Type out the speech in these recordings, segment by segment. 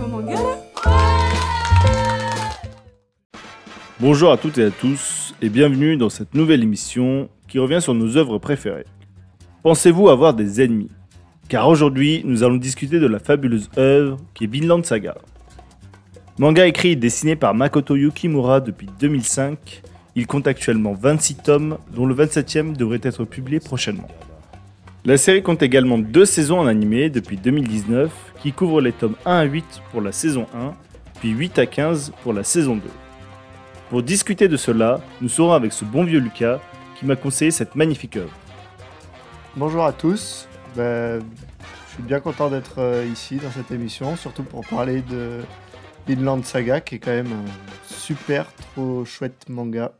nouveau manga là? Bonjour à toutes et à tous et bienvenue dans cette nouvelle émission qui revient sur nos œuvres préférées. Pensez-vous avoir des ennemis? Car aujourd'hui, nous allons discuter de la fabuleuse œuvre qui est Vinland Saga. Manga écrit et dessiné par Makoto Yukimura depuis 2005, il compte actuellement 26 tomes dont le 27e devrait être publié prochainement. La série compte également 2 saisons en animé depuis 2019 qui couvrent les tomes 1 à 8 pour la saison 1, puis 8 à 15 pour la saison 2. Pour discuter de cela, nous serons avec ce bon vieux Lucas qui m'a conseillé cette magnifique œuvre. Bonjour à tous, je suis bien content d'être ici dans cette émission, surtout pour parler de Vinland Saga qui est quand même un super trop chouette manga.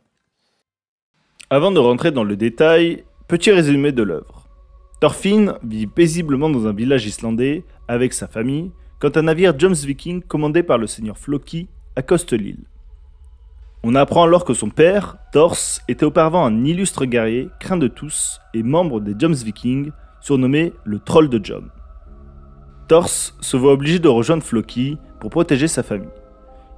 Avant de rentrer dans le détail, petit résumé de l'œuvre. Thorfinn vit paisiblement dans un village islandais avec sa famille quand un navire Jomsviking commandé par le seigneur Floki accoste l'île. On apprend alors que son père, Thors, était auparavant un illustre guerrier, craint de tous, et membre des Jomsviking, surnommé le Troll de Jom. Thors se voit obligé de rejoindre Floki pour protéger sa famille.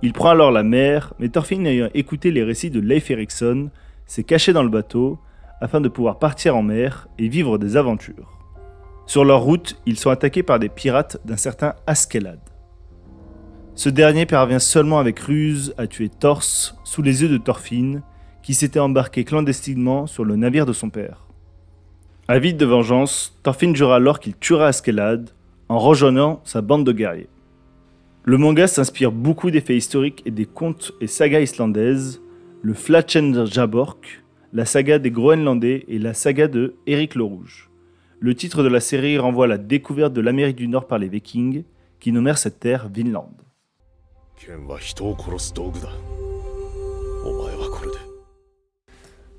Il prend alors la mer, mais Thorfinn ayant écouté les récits de Leif Erikson, s'est caché dans le bateau afin de pouvoir partir en mer et vivre des aventures. Sur leur route, ils sont attaqués par des pirates d'un certain Askeladd. Ce dernier parvient seulement avec ruse à tuer Thors sous les yeux de Thorfinn, qui s'était embarqué clandestinement sur le navire de son père. Avide de vengeance, Thorfinn jura alors qu'il tuera Askeladd en rejoignant sa bande de guerriers. Le manga s'inspire beaucoup des faits historiques et des contes et sagas islandaises, le Flatchenjaborg, la saga des Groenlandais et la saga de Éric le Rouge. Le titre de la série renvoie à la découverte de l'Amérique du Nord par les Vikings, qui nommèrent cette terre Vinland.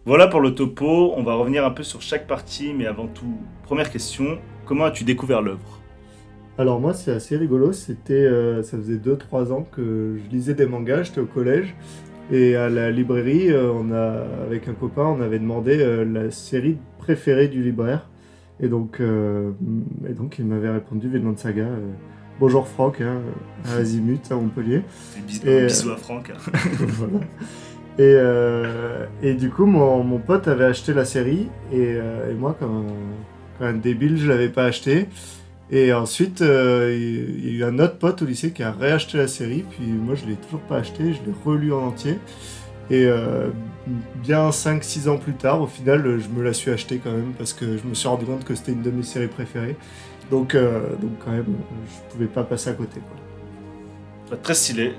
Voilà pour le topo, on va revenir un peu sur chaque partie, mais avant tout, première question, comment as-tu découvert l'œuvre? Alors moi c'est assez rigolo, ça faisait 2-3 ans que je lisais des mangas, j'étais au collège et à la librairie, avec un copain, on avait demandé la série préférée du libraire et donc il m'avait répondu Vinland Saga. Bonjour Franck, à Azimut, à Montpellier. Bisous à Franck. Voilà. Et du coup, mon pote avait acheté la série, et moi, comme un débile, je l'avais pas acheté. Et ensuite, il y a eu un autre pote au lycée qui a réacheté la série, puis moi, je l'ai toujours pas acheté, je l'ai relu en entier. Et bien 5-6 ans plus tard, au final, je me la suis achetée quand même, parce que je me suis rendu compte que c'était une de mes séries préférées. Donc quand même, je pouvais pas passer à côté, quoi. Très stylé.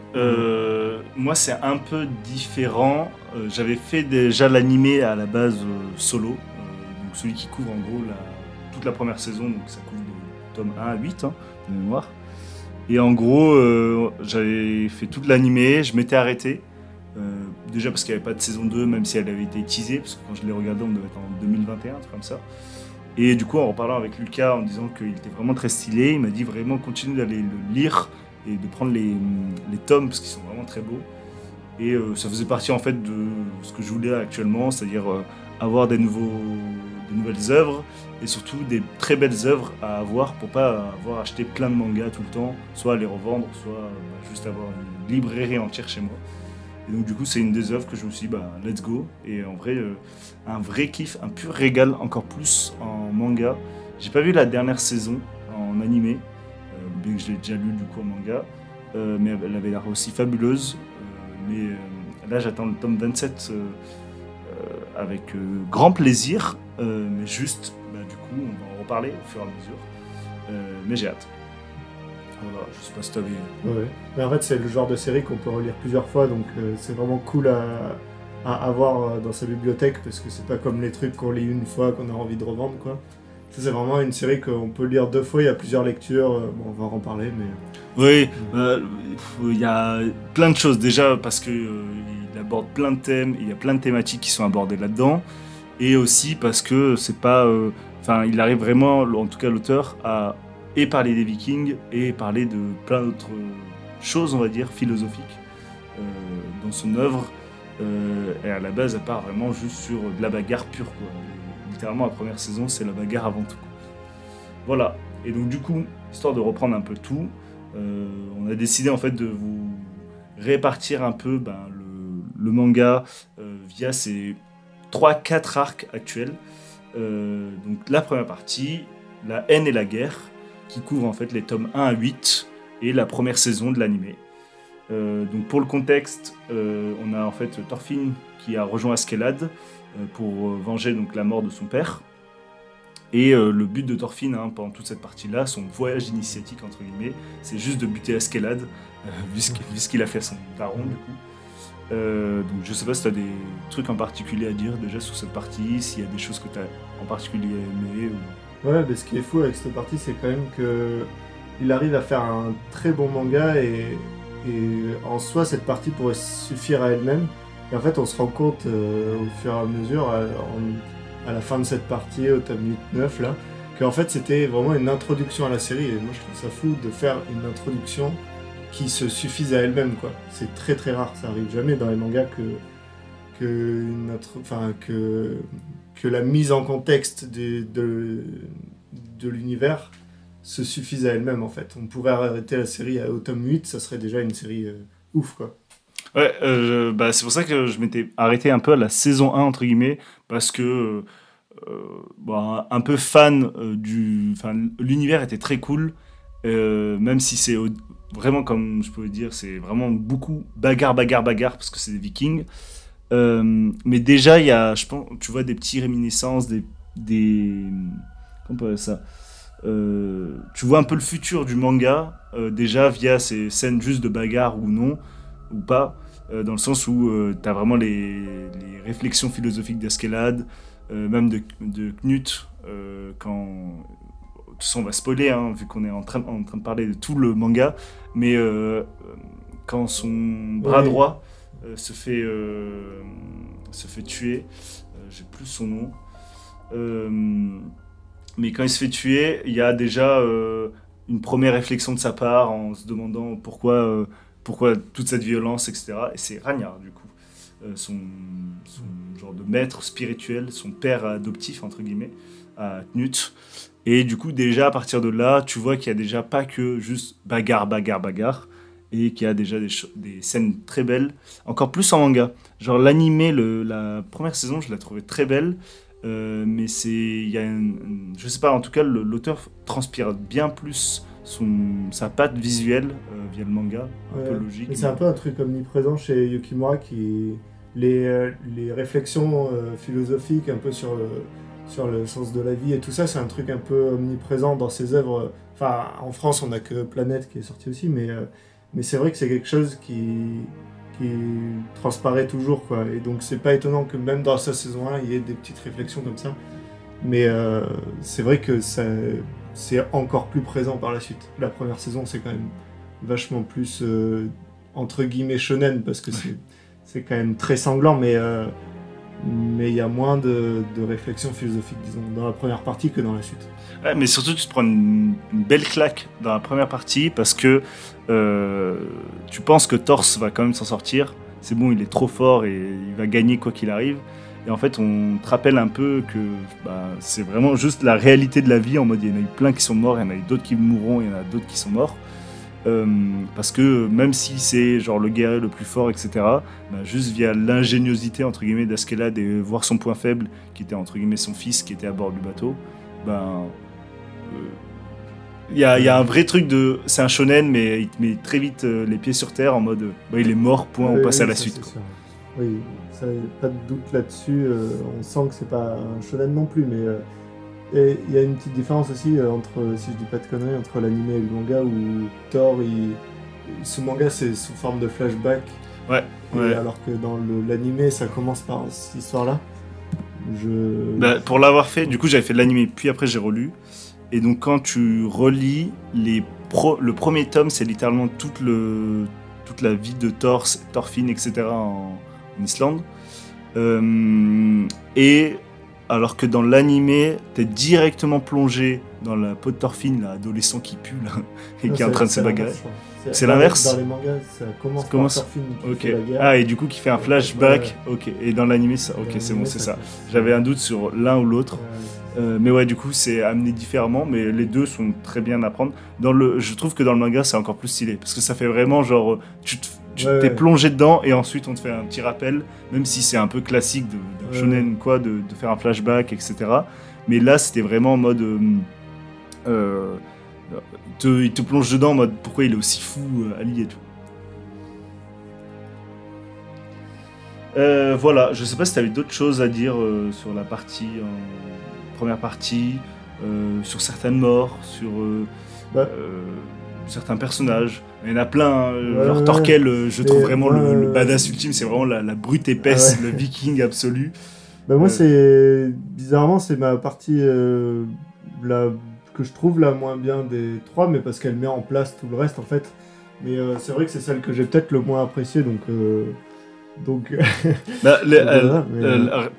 Moi, c'est un peu différent. J'avais fait déjà l'animé à la base solo, donc celui qui couvre en gros toute la première saison, donc ça couvre de tome 1 à 8 de mémoire. Et en gros, j'avais fait toute l'animé, je m'étais arrêté. Déjà parce qu'il n'y avait pas de saison 2, même si elle avait été teasée, parce que quand je l'ai regardé, on devait être en 2021, un truc comme ça. Et du coup, en reparlant avec Lucas, en disant qu'il était vraiment très stylé, il m'a dit vraiment continue d'aller le lire et de prendre les tomes parce qu'ils sont vraiment très beaux. Et ça faisait partie en fait de ce que je voulais actuellement, c'est-à-dire avoir des nouvelles œuvres et surtout des très belles œuvres à avoir pour pas avoir acheté plein de mangas tout le temps, soit les revendre, soit juste avoir une librairie entière chez moi. Et donc du coup c'est une des œuvres que je me suis dit let's go, et en vrai un vrai kiff, un pur régal, encore plus en manga. J'ai pas vu la dernière saison en animé, bien que je l'ai déjà lu du coup en manga, mais elle avait l'air aussi fabuleuse, mais là j'attends le tome 27 avec grand plaisir, mais juste du coup on va en reparler au fur et à mesure, mais j'ai hâte. Voilà, je sais pas si t'avais... Ouais. Mais en fait, c'est le genre de série qu'on peut relire plusieurs fois, donc c'est vraiment cool à avoir dans sa bibliothèque, parce que c'est pas comme les trucs qu'on lit une fois, qu'on a envie de revendre, quoi. Ça, c'est vraiment une série qu'on peut lire 2 fois, il y a plusieurs lectures, bon, on va en parler, mais... Oui, il y a plein de choses, déjà parce que il aborde plein de thèmes, il y a plein de thématiques qui sont abordées là-dedans, et aussi parce que c'est pas... il arrive vraiment, en tout cas l'auteur, à... et parler des Vikings, et parler de plein d'autres choses, on va dire, philosophiques dans son œuvre. Et à la base, elle part vraiment juste sur de la bagarre pure, quoi. Littéralement, la première saison, c'est la bagarre avant tout, quoi. Voilà. Et donc, du coup, histoire de reprendre un peu tout, On a décidé en fait de vous répartir un peu le manga via ces 3-4 arcs actuels. Donc la première partie, la haine et la guerre, qui couvre en fait les tomes 1 à 8 et la première saison de l'animé. Donc pour le contexte, on a en fait Thorfinn qui a rejoint Askeladd pour venger donc la mort de son père. Et le but de Thorfinn pendant toute cette partie-là, son voyage initiatique entre guillemets, c'est juste de buter Askeladd, vu ce qu'il a fait à son daron du coup. Donc je sais pas si tu as des trucs en particulier à dire déjà sur cette partie, s'il y a des choses que tu as en particulier aimé ou... Ouais, mais ce qui est fou avec cette partie, c'est quand même que il arrive à faire un très bon manga et en soi, cette partie pourrait suffire à elle-même. Et en fait, on se rend compte au fur et à mesure, à la fin de cette partie, au tome 8-9, là, qu'en fait, c'était vraiment une introduction à la série. Et moi, je trouve ça fou de faire une introduction qui se suffise à elle-même, quoi. C'est très très rare, ça arrive jamais dans les mangas que la mise en contexte de l'univers se suffise à elle-même, en fait. On pourrait arrêter la série au tome 8, ça serait déjà une série ouf, quoi. Ouais, c'est pour ça que je m'étais arrêté un peu à la saison 1, entre guillemets, parce que un peu fan l'univers était très cool, même si c'est vraiment, comme je peux dire, c'est vraiment beaucoup bagarre, parce que c'est des Vikings. Mais déjà, il y a, je pense, tu vois, des petits réminiscences, des comment on peut appeler ça, tu vois un peu le futur du manga, déjà via ces scènes juste de bagarre ou non, ou pas, dans le sens où tu as vraiment les réflexions philosophiques d'Askeladd, même de Knut, quand... De toute façon, on va spoiler, vu qu'on est en train de parler de tout le manga, mais quand son bras droit se fait tuer, j'ai plus son nom, mais quand il se fait tuer, il y a déjà une première réflexion de sa part en se demandant pourquoi toute cette violence, etc. Et c'est Ragnar, du coup, son genre de maître spirituel, son père adoptif, entre guillemets, à Knut. Et du coup, déjà, à partir de là, tu vois qu'il y a déjà pas que juste bagarre, et qu'il y a déjà des scènes très belles, encore plus en manga. Genre l'animé, la première saison, je la trouvais très belle, mais il y a je sais pas, en tout cas, l'auteur transpire bien plus sa patte visuelle via le manga, un peu logique. Mais c'est un peu un truc omniprésent chez Yukimura, les réflexions philosophiques un peu sur le sens de la vie et tout ça, c'est un truc un peu omniprésent dans ses œuvres. Enfin, en France, on n'a que Planète qui est sorti aussi, mais c'est vrai que c'est quelque chose qui transparaît toujours, quoi. Et donc, c'est pas étonnant que même dans sa saison 1, il y ait des petites réflexions comme ça. Mais c'est vrai que c'est encore plus présent par la suite. La première saison, c'est quand même vachement plus, entre guillemets, shonen, parce que c'est quand même très sanglant, mais il y a moins de réflexion philosophique, disons, dans la première partie que dans la suite. Ouais, mais surtout, tu te prends une belle claque dans la première partie parce que tu penses que Thor va quand même s'en sortir. C'est bon, il est trop fort et il va gagner quoi qu'il arrive. Et en fait, on te rappelle un peu que c'est vraiment juste la réalité de la vie, en mode il y en a eu plein qui sont morts, il y en a eu d'autres qui mourront, il y en a d'autres qui sont morts. Parce que même si c'est genre le guerrier le plus fort, etc., juste via l'ingéniosité entre guillemets d'Askeladd et voir son point faible, qui était entre guillemets son fils qui était à bord du bateau, il y a un vrai truc de... C'est un shonen, mais il te met très vite les pieds sur terre en mode il est mort, point, on passe à la suite. Quoi. Oui, ça, pas de doute là-dessus. On sent que c'est pas un shonen non plus, mais et il y a une petite différence aussi entre, si je dis pas de conneries, entre l'anime et le manga où Thor, ce manga c'est sous forme de flashback. Ouais. Alors que dans l'anime, ça commence par cette histoire-là. Pour l'avoir fait, du coup j'avais fait de l'anime, puis après j'ai relu. Et donc quand tu relis le premier tome, c'est littéralement toute la vie de Thorfinn, etc. en Islande. Et alors que dans l'animé, t'es directement plongé dans la peau de Thorfinn, l'adolescent qui pue là, et qui est en train de se bagarrer. C'est l'inverse. Dans les mangas, ça commence par Thorfinn qui fait la guerre. Ah, et du coup qui fait un flashback. Ok. Et dans l'animé, ça. Ok, c'est bon, c'est ça. J'avais un doute sur l'un ou l'autre. Mais ouais, du coup, c'est amené différemment, mais les deux sont très bien à prendre. Je trouve que dans le manga, c'est encore plus stylé, parce que ça fait vraiment genre, tu t'es plongé dedans, et ensuite on te fait un petit rappel, même si c'est un peu classique d'un shonen, quoi, de faire un flashback, etc. Mais là, c'était vraiment en mode... il te plonge dedans en mode pourquoi il est aussi fou, Ali et tout. Voilà, je sais pas si tu avais d'autres choses à dire sur la première partie, sur certaines morts, sur certains personnages. Il y en a plein, genre Torkel, je trouve vraiment le badass ultime, c'est vraiment la brute épaisse, le viking absolu. Bah moi bizarrement c'est ma partie que je trouve la moins bien des trois, mais parce qu'elle met en place tout le reste en fait. Mais c'est vrai que c'est celle que j'ai peut-être le moins appréciée, donc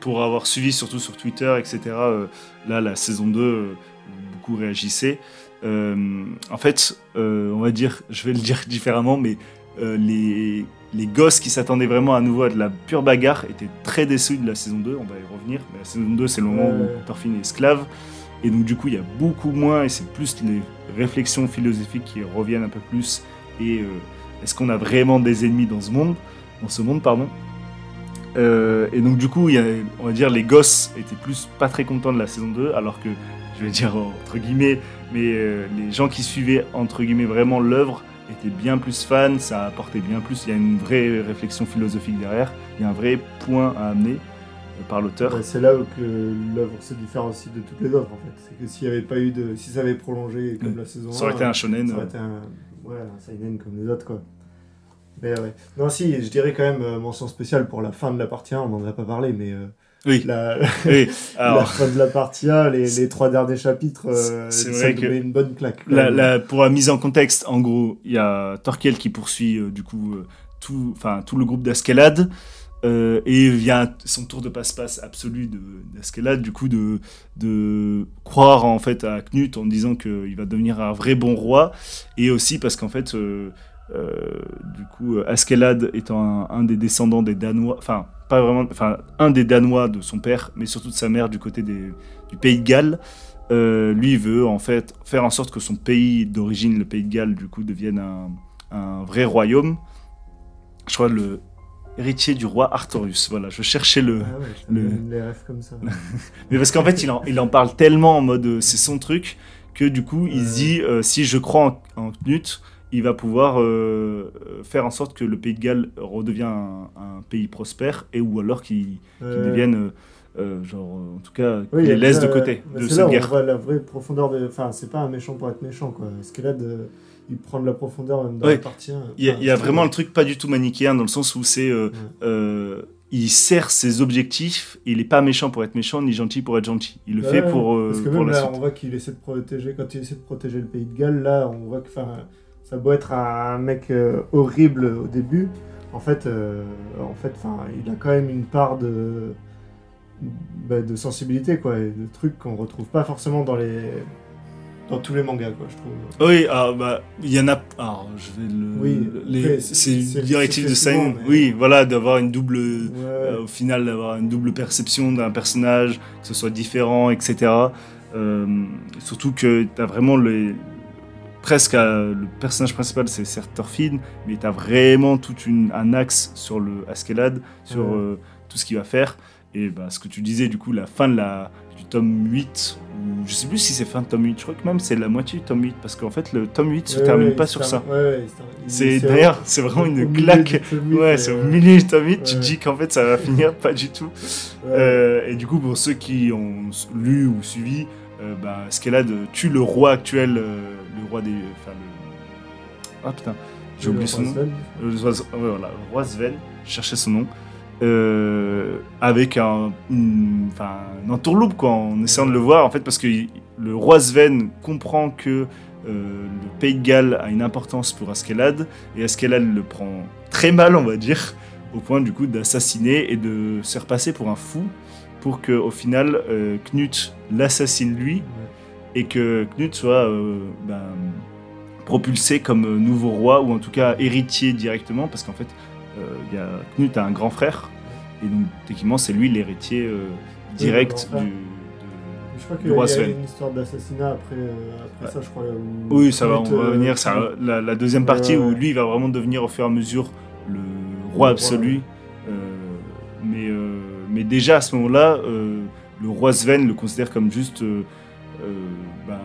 pour avoir suivi surtout sur Twitter, etc., là, la saison 2, beaucoup réagissaient. En fait, on va dire, je vais le dire différemment, mais les gosses qui s'attendaient vraiment à nouveau à de la pure bagarre étaient très déçus de la saison 2, on va y revenir. Mais la saison 2, c'est le moment où Thorfinn est esclave. Et donc, du coup, il y a beaucoup moins, et c'est plus les réflexions philosophiques qui reviennent un peu plus. Et est-ce qu'on a vraiment des ennemis dans ce monde, pardon. Et donc, du coup, on va dire, les gosses étaient pas très contents de la saison 2, alors que, je vais dire entre guillemets, mais les gens qui suivaient, entre guillemets, vraiment l'œuvre étaient bien plus fans, ça apportait bien plus, il y a une vraie réflexion philosophique derrière, il y a un vrai point à amener par l'auteur. Ouais, c'est là où l'œuvre se différencie de toutes les autres en fait. C'est que s'il n'y avait pas eu si ça avait prolongé comme la saison 1, ça aurait été un shonen. Ça aurait été un seinen comme les autres quoi. Mais ouais. Non si, je dirais quand même mention spéciale pour la fin de la partie 1, on n'en a pas parlé, mais oui. Alors... la fin de la partie 1, les 3 derniers chapitres, c'est ça vrai nous met une bonne claque. Pour la mise en contexte, en gros, il y a Thorkel qui poursuit du coup tout le groupe d'Askelad. Et il vient son tour de passe-passe absolu d'Askelad, du coup de croire en fait à Knut en disant qu'il va devenir un vrai bon roi, et aussi parce qu'en fait du coup Askelad étant un des descendants des Danois, un des Danois de son père, mais surtout de sa mère du côté du pays de Galles, lui veut en fait faire en sorte que son pays d'origine, le pays de Galles, du coup devienne un vrai royaume. Je crois héritier du roi Artorius. Voilà, je cherchais les rêves comme ça. Mais parce qu'en fait, il en parle tellement en mode c'est son truc que du coup, il se dit si je crois en Knut, il va pouvoir faire en sorte que le pays de Galles redevient un pays prospère, et ou alors qu'il devienne en tout cas, qu'il les laisse de côté de cette guerre. On voit la vraie profondeur enfin, c'est pas un méchant pour être méchant quoi. Askelad il prend de la profondeur même dans la partie 1. Il y a vraiment le truc pas du tout manichéen, dans le sens où c'est il sert ses objectifs, il est pas méchant pour être méchant ni gentil pour être gentil, il le fait pour parce que pour même la là suite. on voit qu'il essaie de protéger, quand il essaie de protéger le pays de Galles, là on voit que ça doit être un mec horrible au début, en fait il a quand même une part de sensibilité quoi, et de trucs qu'on retrouve pas forcément dans tous les mangas quoi, je trouve. Oui, il y en a. Alors, je vais c'est une directive de Seinen. Mais... Oui, voilà, d'avoir une double. Au final, d'avoir une double perception d'un personnage, que ce soit différent, etc. Surtout que t'as vraiment presque le personnage principal, c'est certes Thorfinn, mais t'as vraiment un axe sur le Askelad, sur tout ce qu'il va faire. Et ce que tu disais, du coup, la fin du tome 8, ou je sais plus si c'est fin de tome 8, je crois que même c'est la moitié du tome 8, parce qu'en fait, le tome 8 se termine pas sur ça. D'ailleurs, c'est vraiment une claque. C'est au milieu du tome 8, tu te dis qu'en fait, ça va finir pas du tout. Et du coup, pour ceux qui ont lu ou suivi, Askelad tue le roi actuel, le roi des... Ah putain, j'ai oublié son nom. Le roi Sven, je cherchais son nom. Avec un entourloupe quoi, en essayant de le voir en fait, parce que le roi Sven comprend que le pays de Galles a une importance pour Askelad, et Askelad le prend très mal, on va dire, au point du coup d'assassiner et de se faire passer pour un fou, pour que au final Knut l'assassine lui, et que Knut soit propulsé comme nouveau roi, ou en tout cas héritier directement, parce qu'en fait Knut a un grand frère, et donc techniquement c'est lui l'héritier direct Je crois qu'il du y roi a Sven. une histoire d'assassinat après ça, je crois. Oui, ça va, on Knut, va revenir. C'est la deuxième partie ouais. où lui, il va vraiment devenir au fur et à mesure le roi roi, absolu. ouais. Mais déjà à ce moment-là, le roi Sven le considère comme juste un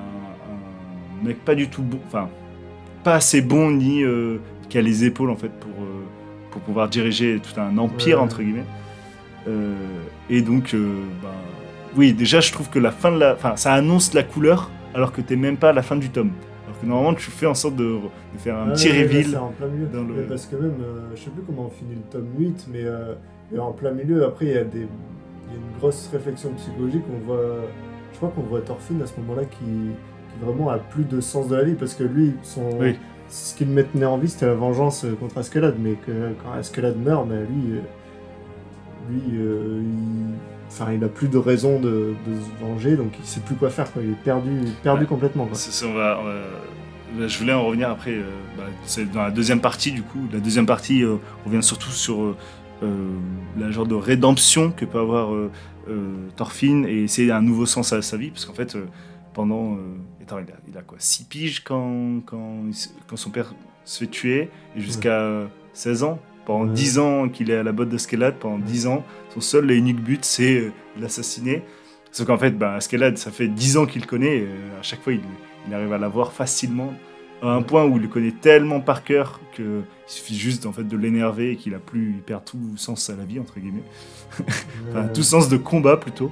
mec pas du tout bon, enfin pas assez bon ni qui a les épaules en fait pour pouvoir diriger tout un empire Ouais. entre guillemets. Et donc, oui, déjà je trouve que la fin de enfin ça annonce la couleur alors que t'es même pas à la fin du tome. Alors que normalement tu fais en sorte de faire un petit Ouais, là, reveal. c'est en plein milieu. dans le- Mais parce que même, je sais plus comment on finit le tome 8, mais en plein milieu, après, il y a une grosse réflexion psychologique. Je crois qu'on voit Thorfinn à ce moment-là qui vraiment a plus de sens de la vie, parce que lui, Oui. ce qui le maintenait en vie, c'était la vengeance contre Askeladd, mais que quand Askeladd meurt, mais enfin, il a plus de raison de se venger, donc il sait plus quoi faire, quoi. Il est perdu Ouais. complètement, quoi. Je voulais en revenir après. C'est dans la deuxième partie, du coup. La deuxième partie revient surtout sur la genre de rédemption que peut avoir Thorfinn et c'est un nouveau sens à sa vie. Parce qu'en fait, pendant. Il a quoi 6 piges quand son père se fait tuer, et jusqu'à 16 ans. Pendant 10 ans qu'il est à la botte de Skellad, pendant 10 ans, son seul et unique but, c'est l'assassiner. Sauf qu'en fait, Skellad, ça fait 10 ans qu'il le connaît, et à chaque fois, il arrive à l'avoir facilement, à un point où il le connaît tellement par cœur qu'il suffit juste en fait, de l'énerver et il perd tout sens à la vie, entre guillemets. Enfin, tout sens de combat, plutôt.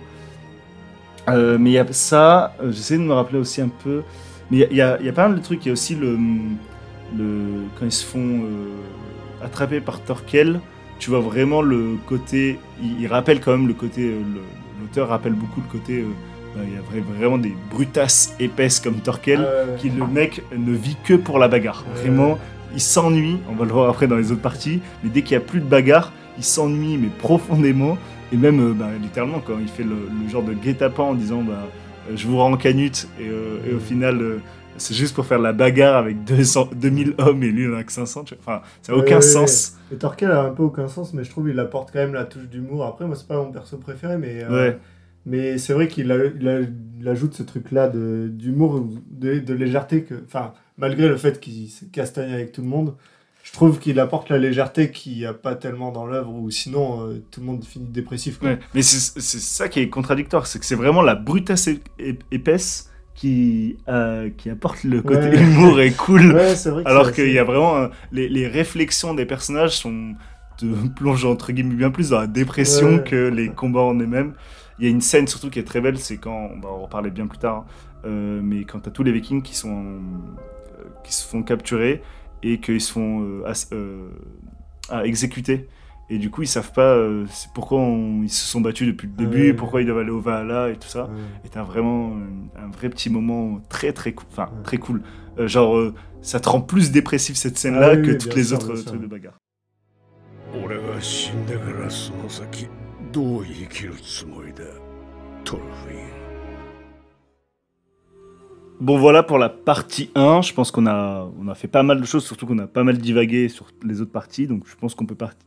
Mais il y a ça, j'essaie de me rappeler aussi un peu, mais il y a pas mal de trucs. Il y a aussi quand ils se font attraper par Thorkel, tu vois vraiment le côté, il rappelle quand même le côté, l'auteur rappelle beaucoup le côté, il y a vraiment des brutasses épaisses comme Thorkel, qui le mec ne vit que pour la bagarre. Vraiment, il s'ennuie, on va le voir après dans les autres parties, mais dès qu'il n'y a plus de bagarre, il s'ennuie mais profondément. Et même, littéralement, quand il fait le genre de guet-apens en disant je vous rends Canute, et au final, c'est juste pour faire la bagarre avec 2000 hommes, et lui, il en a que 500. Enfin, ça n'a aucun sens. Et Thorkel a un peu aucun sens, mais je trouve qu'il apporte quand même la touche d'humour. Après, moi, c'est pas mon perso préféré, mais c'est vrai qu'il ajoute ce truc-là d'humour, de légèreté, malgré le fait qu'il se castagne avec tout le monde. Je trouve qu'il apporte la légèreté qu'il n'y a pas tellement dans l'œuvre, ou sinon tout le monde finit dépressif, quoi. Ouais, mais c'est ça qui est contradictoire, c'est que c'est vraiment la brutasse épaisse qui apporte le côté humour et cool, c'est vrai que alors qu'il y a vraiment les réflexions des personnages te plongent entre guillemets bien plus dans la dépression que les combats en eux-mêmes. Il y a une scène surtout qui est très belle, c'est quand, on va en reparler bien plus tard, mais quand t'as tous les Vikings qui se font capturer et qu'ils se font exécuter. Et du coup, ils savent pas pourquoi ils se sont battus depuis le début, pourquoi ils doivent aller au Valhalla et tout ça. Et t'as vraiment un vrai petit moment très très cool. Enfin, très cool. Ça te rend plus dépressif cette scène-là que toutes les autres trucs de bagarre. Bon, voilà pour la partie 1. Je pense qu'on a fait pas mal de choses, surtout qu'on a pas mal divagué sur les autres parties. Donc je pense qu'on peut partir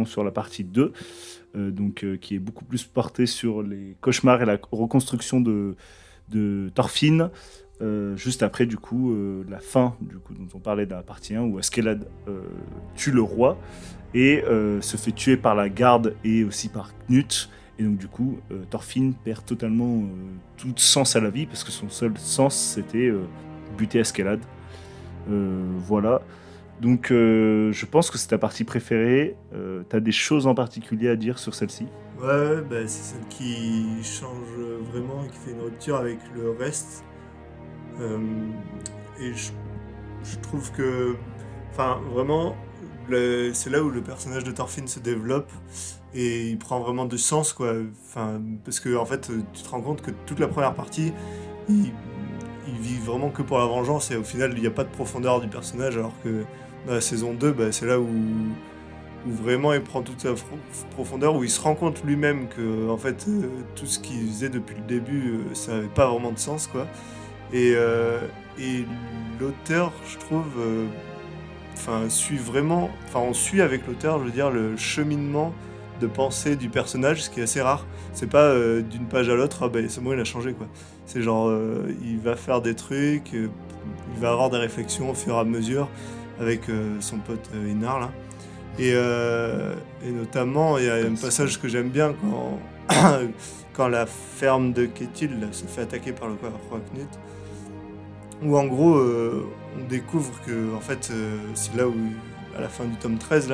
sur la partie 2, qui est beaucoup plus portée sur les cauchemars et la reconstruction de Thorfinn. Juste après, du coup, la fin dont on parlait dans la partie 1, où Askeladd tue le roi et se fait tuer par la garde et aussi par Knut. Et donc du coup, Thorfinn perd totalement tout sens à la vie, parce que son seul sens, c'était buter Askeladd. Voilà. Donc je pense que c'est ta partie préférée. T'as des choses en particulier à dire sur celle-ci ? Ouais, c'est celle qui change vraiment et qui fait une rupture avec le reste. Et je trouve que... Enfin, vraiment, c'est là où le personnage de Thorfinn se développe. Et il prend vraiment du sens, quoi. Enfin, parce que en fait, tu te rends compte que toute la première partie, il vit vraiment que pour la vengeance, et au final, il n'y a pas de profondeur du personnage, alors que dans la saison 2, c'est là où vraiment il prend toute sa profondeur, où il se rend compte lui-même que en fait, tout ce qu'il faisait depuis le début, ça n'avait pas vraiment de sens, quoi. Et l'auteur, je trouve... on suit avec l'auteur, je veux dire, le cheminement de pensée du personnage, ce qui est assez rare. C'est pas d'une page à l'autre, ah ben c'est bon, il a changé quoi. C'est genre, il va faire des trucs, il va avoir des réflexions au fur et à mesure avec son pote Inar là. Et notamment, il y a un passage que j'aime bien quand la ferme de Ketil se fait attaquer par le roi Knut, où en gros, on découvre que, en fait, c'est là où, à la fin du tome 13,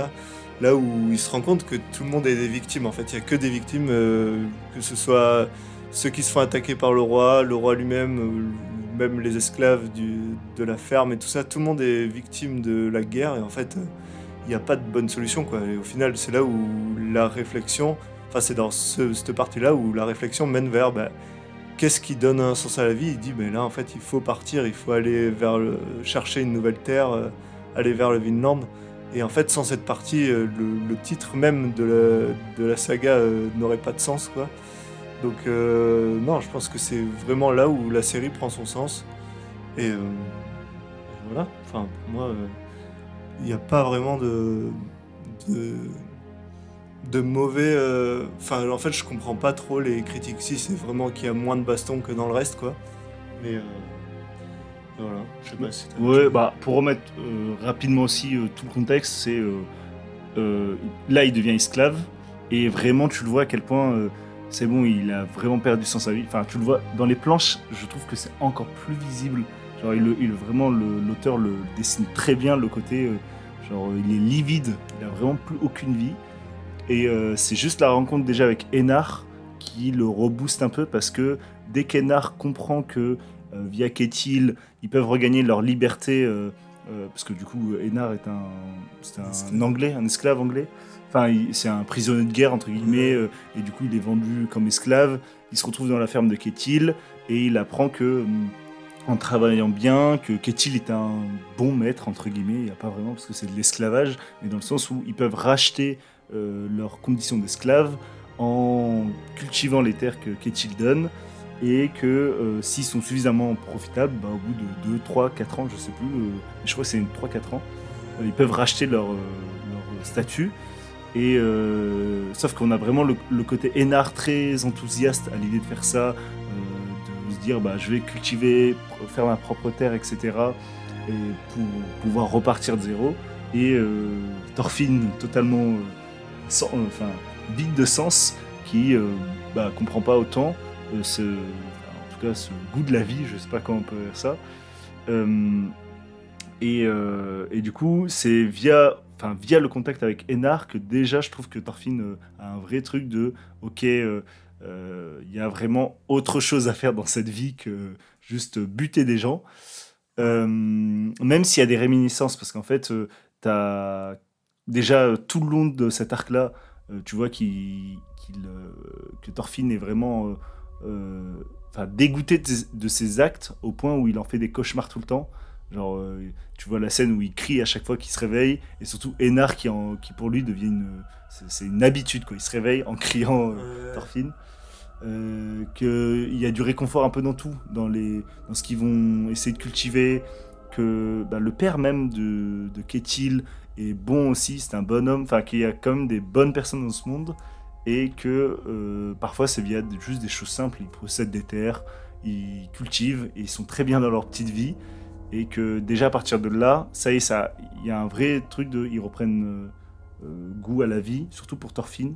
là où il se rend compte que tout le monde est des victimes. En fait, il n'y a que des victimes, que ce soit ceux qui se font attaquer par le roi lui-même, même les esclaves de la ferme et tout ça, tout le monde est victime de la guerre, et en fait, il n'y a pas de bonne solution, quoi. Et au final, c'est là où la réflexion, enfin, c'est dans cette partie-là où la réflexion mène vers qu'est-ce qui donne un sens à la vie. Il dit, là, en fait, il faut partir, il faut aller chercher une nouvelle terre, aller vers le Vinland. Et en fait, sans cette partie, le titre même de la saga n'aurait pas de sens, quoi. Donc, non, je pense que c'est vraiment là où la série prend son sens. Et voilà, enfin, pour moi, il n'y a pas vraiment de mauvais... Enfin, en fait, je comprends pas trop les critiques. Si, c'est vraiment qu'il y a moins de baston que dans le reste, quoi. Mais voilà, je sais pas si t'as... Ouais, pour remettre rapidement aussi tout le contexte, c'est... là, il devient esclave, et vraiment, tu le vois à quel point... c'est bon, il a vraiment perdu sens à vie. Enfin, tu le vois dans les planches, je trouve que c'est encore plus visible. Genre, vraiment, l'auteur le dessine très bien, le côté... genre, il est livide, il a vraiment plus aucune vie. Et c'est juste la rencontre déjà avec Einar qui le rebooste un peu, parce que dès qu'Einar comprend que via Ketil, ils peuvent regagner leur liberté, parce que du coup, Einar c'est un anglais, un esclave anglais. Enfin, c'est un prisonnier de guerre, entre guillemets, et du coup, il est vendu comme esclave. Il se retrouve dans la ferme de Ketil, et il apprend que, en travaillant bien, que Ketil est un bon maître, entre guillemets. Il n'y a pas vraiment, parce que c'est de l'esclavage, mais dans le sens où ils peuvent racheter leurs conditions d'esclaves en cultivant les terres que Ketil donne, et que s'ils sont suffisamment profitables, au bout de 2, 3, 4 ans, je sais plus, je crois que c'est 3-4 ans, ils peuvent racheter leur statut. Et sauf qu'on a vraiment le côté Einar très enthousiaste à l'idée de faire ça, de se dire je vais cultiver, faire ma propre terre, etc. Et pour pouvoir repartir de zéro. Et Thorfinn totalement vide de sens, qui comprend pas autant en tout cas ce goût de la vie, je sais pas comment on peut dire ça. Et du coup, c'est via le contact avec Einar que déjà je trouve que Thorfinn a un vrai truc de ok, il y a vraiment autre chose à faire dans cette vie que juste buter des gens, même s'il y a des réminiscences, parce qu'en fait t'as déjà tout le long de cet arc là, tu vois que Thorfinn est vraiment dégoûté de ses actes, au point où il en fait des cauchemars tout le temps. Genre, tu vois la scène où il crie à chaque fois qu'il se réveille, et surtout Einar qui pour lui devient c'est une habitude, quoi. Il se réveille en criant Thorfinn. Qu'il y a du réconfort un peu dans tout, dans ce qu'ils vont essayer de cultiver, que le père même de Ketil est bon aussi, c'est un bon homme, qu'il y a quand même des bonnes personnes dans ce monde, et que parfois c'est via juste des choses simples. Ils possèdent des terres, ils cultivent, et ils sont très bien dans leur petite vie. Et que déjà à partir de là, il y a un vrai truc ils reprennent goût à la vie, surtout pour Thorfinn.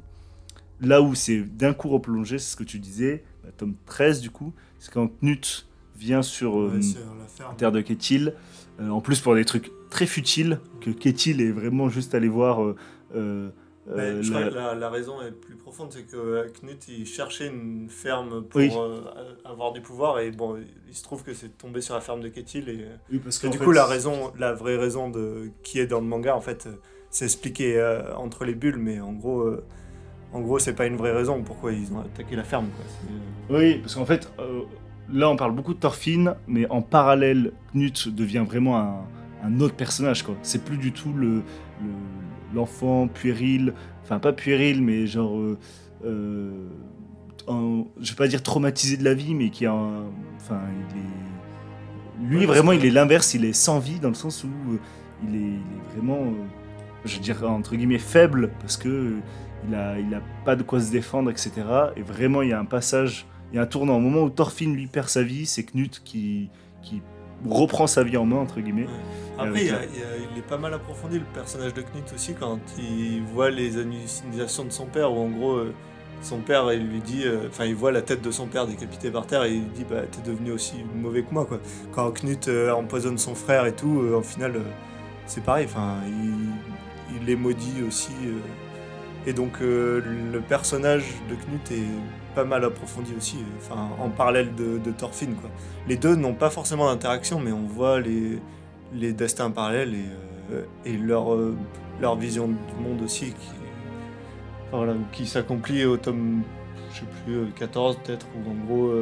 Là où c'est d'un coup replongé, c'est ce que tu disais, tome 13 du coup, c'est quand Knut vient sur la terre de Ketil, en plus pour des trucs très futiles, que Ketil est vraiment juste allé voir... je crois que la raison est plus profonde, c'est que Knut il cherchait une ferme pour avoir du pouvoir, et bon, il se trouve que c'est tombé sur la ferme de Ketil, et parce que du coup la vraie raison qui est dans le manga, en fait, c'est expliqué entre les bulles, mais en gros c'est pas une vraie raison pourquoi ils ont attaqué la ferme, quoi. Oui, parce qu'en fait là on parle beaucoup de Thorfinn, mais en parallèle Knut devient vraiment un autre personnage, quoi. C'est plus du tout l'enfant puéril, enfin pas puéril, mais genre je vais pas dire traumatisé de la vie, mais qui a lui vraiment il est l'inverse, il est sans vie, dans le sens où il est vraiment je dirais entre guillemets faible, parce que il a pas de quoi se défendre, etc. Et vraiment, il y a un passage, il y a un tournant. Au moment où Thorfinn lui perd sa vie, c'est Knut qui reprend sa vie en main, entre guillemets. Ouais. Après, il est pas mal approfondi le personnage de Knut aussi quand il voit les hallucinations de son père, où en gros, son père, il lui dit, il voit la tête de son père décapitée par terre et il lui dit, bah, t'es devenu aussi mauvais que moi, quoi. Quand Knut empoisonne son frère et tout, en final, c'est pareil, il les maudit aussi. Et donc, le personnage de Knut est pas mal approfondi aussi, en parallèle de Thorfinn, quoi. Les deux n'ont pas forcément d'interaction, mais on voit les destins parallèles et leur vision du monde aussi qui s'accomplit au tome, je sais plus, 14 peut-être, où en gros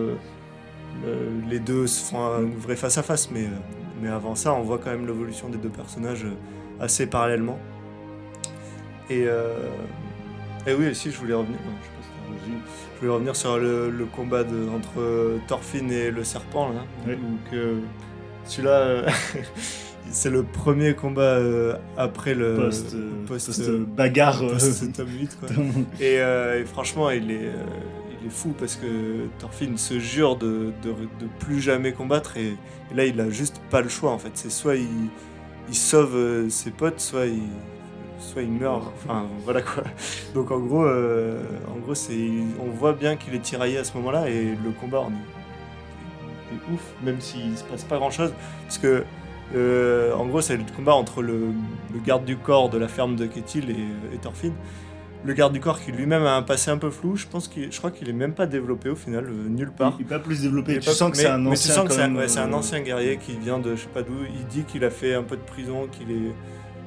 les deux se font un vrai face-à-face, mais avant ça on voit quand même l'évolution des deux personnages assez parallèlement. Et oui, si je voulais revenir, je voulais revenir sur le combat entre Thorfinn et le serpent là. Oui. Donc celui-là, c'est le premier combat après le bagarre tome 8, quoi. Et franchement, il est fou parce que Thorfinn se jure de plus jamais combattre et là il a juste pas le choix en fait. C'est soit il sauve ses potes, soit il meurt, voilà quoi. Donc en gros on voit bien qu'il est tiraillé à ce moment-là et le combat est ouf, même s'il se passe pas grand-chose, parce que en gros c'est le combat entre le garde du corps de la ferme de Ketil et Thorfinn. Le garde du corps qui lui-même a un passé un peu flou, je crois qu'il est même pas développé au final, nulle part. Il est pas plus développé, tu sens que c'est un ancien. Mais tu sens que c'est un ancien guerrier qui vient de je sais pas d'où, il dit qu'il a fait un peu de prison,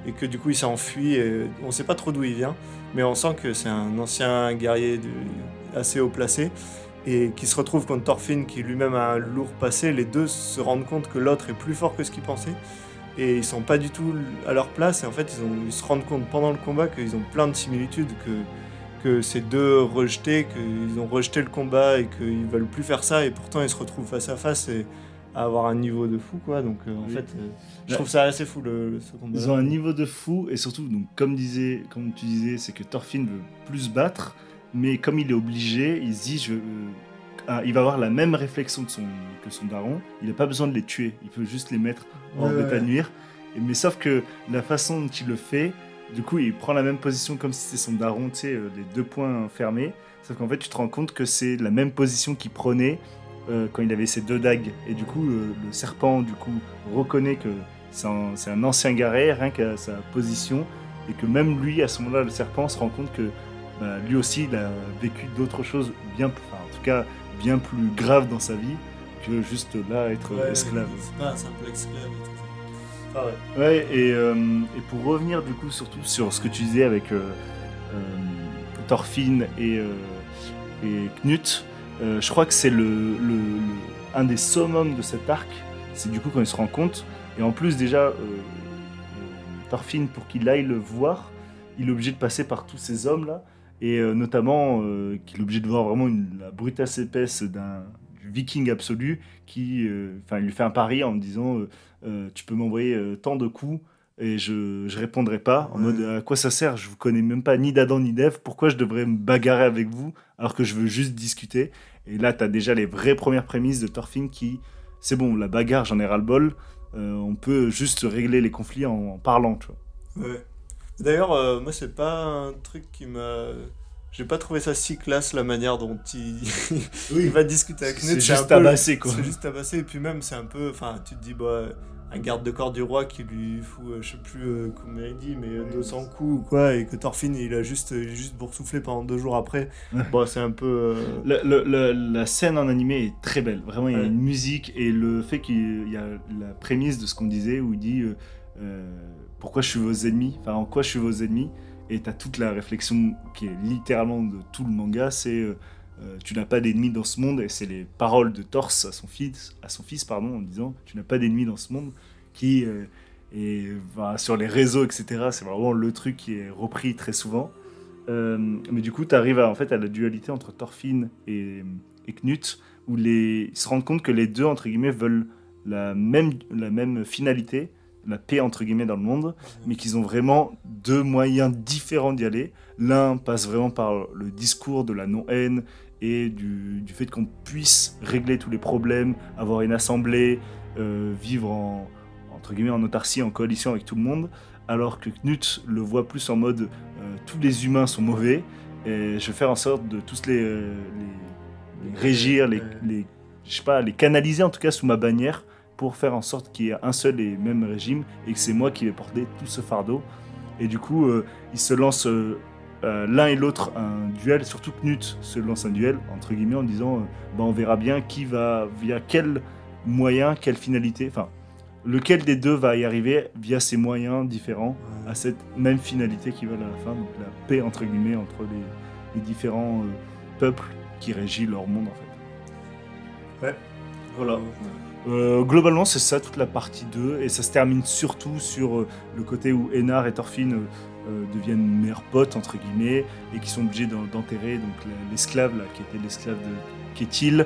et que du coup il s'est enfui, et on sait pas trop d'où il vient, mais on sent que c'est un ancien guerrier assez haut placé, et qui se retrouve contre Thorfinn qui lui-même a un lourd passé. Les deux se rendent compte que l'autre est plus fort que ce qu'ils pensaient, et ils sont pas du tout à leur place, et en fait ils se rendent compte pendant le combat qu'ils ont plein de similitudes, que ces deux rejetés, qu'ils ont rejeté le combat et qu'ils veulent plus faire ça, et pourtant ils se retrouvent face à face et à avoir un niveau de fou, quoi. Donc en fait je trouve ça assez fou ce combat. Ils ont un niveau de fou, et surtout donc comme tu disais, c'est que Thorfinn veut plus se battre, mais comme il est obligé, il se dit il va avoir la même réflexion que son daron. Il n'a pas besoin de les tuer, il peut juste les mettre hors d'état de nuire. Mais sauf que la façon dont il le fait, du coup il prend la même position comme si c'était son daron, tu sais, les deux poings fermés. Sauf qu'en fait tu te rends compte que c'est la même position qu'il prenait quand il avait ses deux dagues. Et du coup le serpent du coup reconnaît que c'est un ancien guerrier, rien qu'à sa position, et que même lui à ce moment-là, le serpent se rend compte que lui aussi il a vécu d'autres choses en tout cas bien plus graves dans sa vie que juste là être esclave. C'est pas un simple esclave et tout ça. Ah ouais. Ouais, et pour revenir du coup surtout sur ce que tu disais avec Thorfinn et Knut, je crois que c'est un des summums de cet arc, c'est du coup quand il se rend compte, et en plus déjà Thorfinn, pour qu'il aille le voir, il est obligé de passer par tous ces hommes là, et notamment qu'il est obligé de voir vraiment la brutasse épaisse du viking absolu qui il lui fait un pari en me disant tu peux m'envoyer tant de coups et je répondrai pas, en mode à quoi ça sert, je vous connais même pas ni d'Adam ni d'Ève, pourquoi je devrais me bagarrer avec vous alors que je veux juste discuter. Et là t'as déjà les vraies premières prémices de Thorfinn qui, c'est bon, la bagarre j'en ai ras le bol, on peut juste régler les conflits en parlant, tu vois. Ouais. D'ailleurs, moi c'est pas un truc qui m'a... J'ai pas trouvé ça si classe la manière dont il va discuter avec Knut. C'est juste tabassé, quoi. C'est juste tabassé, et puis même c'est un peu... tu te dis, un garde de corps du roi qui lui fout, je sais plus comment il dit, mais 200 coups ou quoi, et que Thorfinn il a juste boursouflé pendant 2 jours après. C'est un peu... La scène en animé est très belle, vraiment il y a une musique, et le fait qu'il y a la prémisse de ce qu'on disait où il dit pourquoi je suis vos ennemis, en quoi je suis vos ennemis, et t'as toute la réflexion qui est littéralement de tout le manga, c'est tu n'as pas d'ennemis dans ce monde, et c'est les paroles de Thor à son fils en disant tu n'as pas d'ennemis dans ce monde, qui sur les réseaux, etc. C'est vraiment le truc qui est repris très souvent. Mais du coup tu arrives à la dualité entre Thorfinn et Knut, où ils se rendent compte que les deux entre guillemets veulent la même finalité, la paix entre guillemets dans le monde, mais qu'ils ont vraiment deux moyens différents d'y aller. L'un passe vraiment par le discours de la non-haine et du fait qu'on puisse régler tous les problèmes, avoir une assemblée, vivre entre guillemets en autarcie, en coalition avec tout le monde, alors que Knut le voit plus en mode tous les humains sont mauvais et je vais faire en sorte de tous les régir, je sais pas, les canaliser en tout cas sous ma bannière pour faire en sorte qu'il y ait un seul et même régime et que c'est moi qui vais porter tout ce fardeau. Et du coup, ils se lancent l'un et l'autre un duel, surtout Knut se lance un duel, entre guillemets, en disant on verra bien qui va, via quel moyen, quelle finalité, enfin, lequel des deux va y arriver via ses moyens différents à cette même finalité qui va à la fin, donc la paix, entre guillemets, entre les différents peuples qui régissent leur monde, en fait. Ouais. Voilà. Globalement, c'est ça, toute la partie 2, et ça se termine surtout sur le côté où Einar et Thorfinn deviennent meilleurs potes, entre guillemets, et qui sont obligés d'enterrer donc l'esclave, là, qui était l'esclave de Ketil,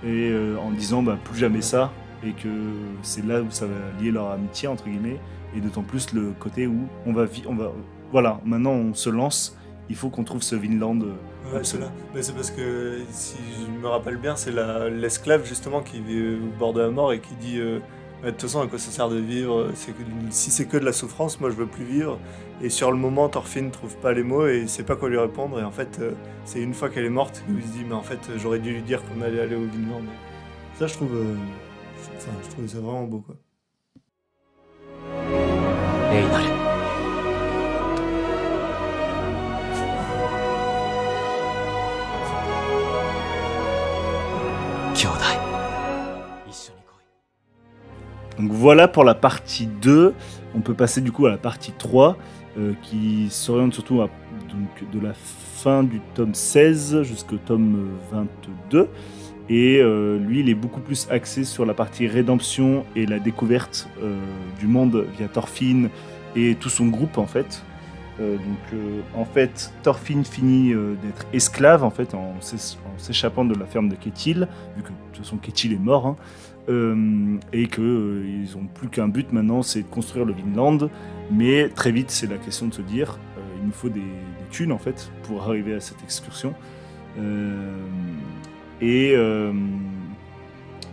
et en disant plus jamais ça, et que c'est là où ça va lier leur amitié, entre guillemets, et d'autant plus le côté où on va voilà, maintenant on se lance, il faut qu'on trouve ce Vinland. C'est là. Mais c'est parce que, si je me rappelle bien, c'est l'esclave justement qui vit au bord de la mort et qui dit de toute façon, à quoi ça sert de vivre? Si c'est que de la souffrance, moi je veux plus vivre. Et sur le moment, Thorfinn trouve pas les mots et il sait pas quoi lui répondre. Et en fait, c'est une fois qu'elle est morte qu'il se dit mais en fait, j'aurais dû lui dire qu'on allait aller au Vinland. Ça, je trouve ça vraiment beau, quoi. Einar. 兄弟一緒に来い Donc voilà pour la partie 2. On peut passer du coup à la partie 3 qui s'oriente surtout donc, de la fin du tome 16 jusqu'au tome 22. Et lui, il est beaucoup plus axé sur la partie rédemption et la découverte du monde via Thorfinn et tout son groupe en fait. En fait, Thorfinn finit d'être esclave en fait en s'échappant de la ferme de Ketil, vu que de toute façon Ketil est mort, hein, et qu'ils n'ont plus qu'un but maintenant, c'est de construire le Vinland. Mais très vite, c'est la question de se dire, il nous faut des thunes en fait pour arriver à cette excursion. Et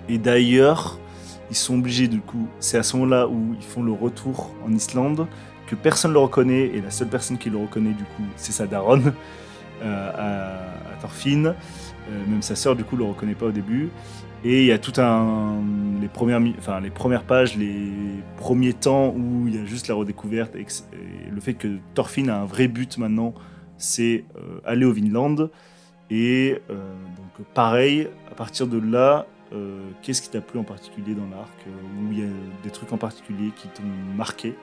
d'ailleurs, ils sont obligés du coup, c'est à ce moment-là où ils font le retour en Islande, que personne ne le reconnaît, et la seule personne qui le reconnaît du coup, c'est sa daronne, à Thorfinn. Même sa sœur du coup le reconnaît pas au début. Et il y a tout les premières pages, les premiers temps où il y a juste la redécouverte et le fait que Thorfinn a un vrai but maintenant, c'est aller au Vinland. Et donc pareil, à partir de là, qu'est-ce qui t'a plu en particulier dans l'arc, où il y a des trucs en particulier qui t'ont marqué?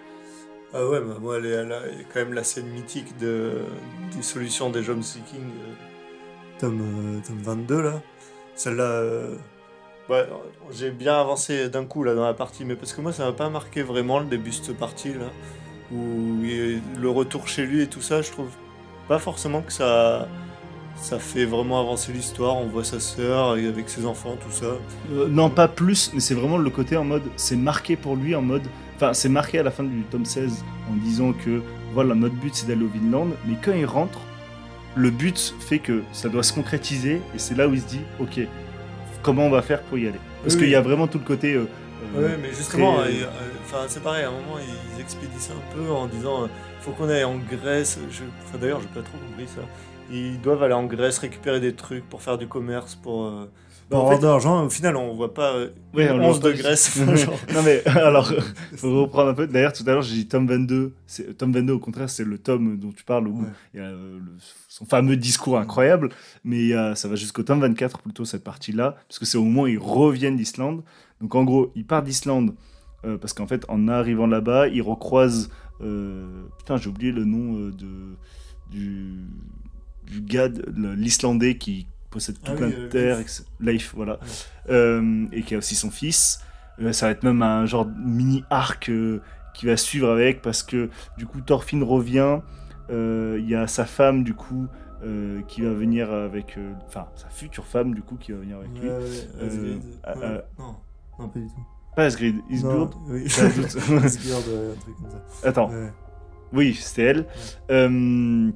Ah ouais, moi, il y a quand même la scène mythique des solutions des Jom Seeking, tome 22, là. Celle-là, ouais, j'ai bien avancé d'un coup, là, dans la partie, mais parce que moi, ça m'a pas marqué vraiment, le début de cette partie, là, où le retour chez lui et tout ça, je trouve pas forcément que ça fait vraiment avancer l'histoire. On voit sa sœur avec ses enfants, tout ça. Non, pas plus, mais c'est vraiment le côté en mode, c'est marqué pour lui en mode... Enfin, c'est marqué à la fin du tome 16 en disant que, voilà, notre but c'est d'aller au Vinland, mais quand il rentre, le but fait que ça doit se concrétiser, et c'est là où il se dit, ok, comment on va faire pour y aller? Parce qu'il y a vraiment tout le côté... oui, mais justement, c'est pareil, à un moment, ils expédient ça un peu en disant, faut qu'on aille en Grèce. D'ailleurs, j'ai pas trop compris ça. Ils doivent aller en Grèce récupérer des trucs pour faire du commerce, pour avoir de l'argent. Au final, on voit pas 11 de Grèce. Non mais, alors, faut reprendre un peu. D'ailleurs, tout à l'heure, j'ai dit tome 22. Tome 22, au contraire, c'est le tome dont tu parles, où il y a son fameux discours incroyable. Mais ça va jusqu'au tome 24, plutôt, cette partie-là. Parce que c'est au moment où ils reviennent d'Islande. Donc, en gros, ils partent d'Islande parce qu'en fait, en arrivant là-bas, ils recroisent... putain, j'ai oublié le nom du gars, l'Islandais qui possède tout plein de terres, Leif, voilà, et qui a aussi son fils. Ça va être même un genre mini-arc qui va suivre avec, parce que du coup Thorfinn revient, il y a sa femme du coup qui va venir avec, enfin sa future femme du coup qui va venir avec lui. Non, pas du tout. Pas Asgrid, Isgurd. Oui. Isgurd, un truc comme ça. Attends. Oui, c'était elle.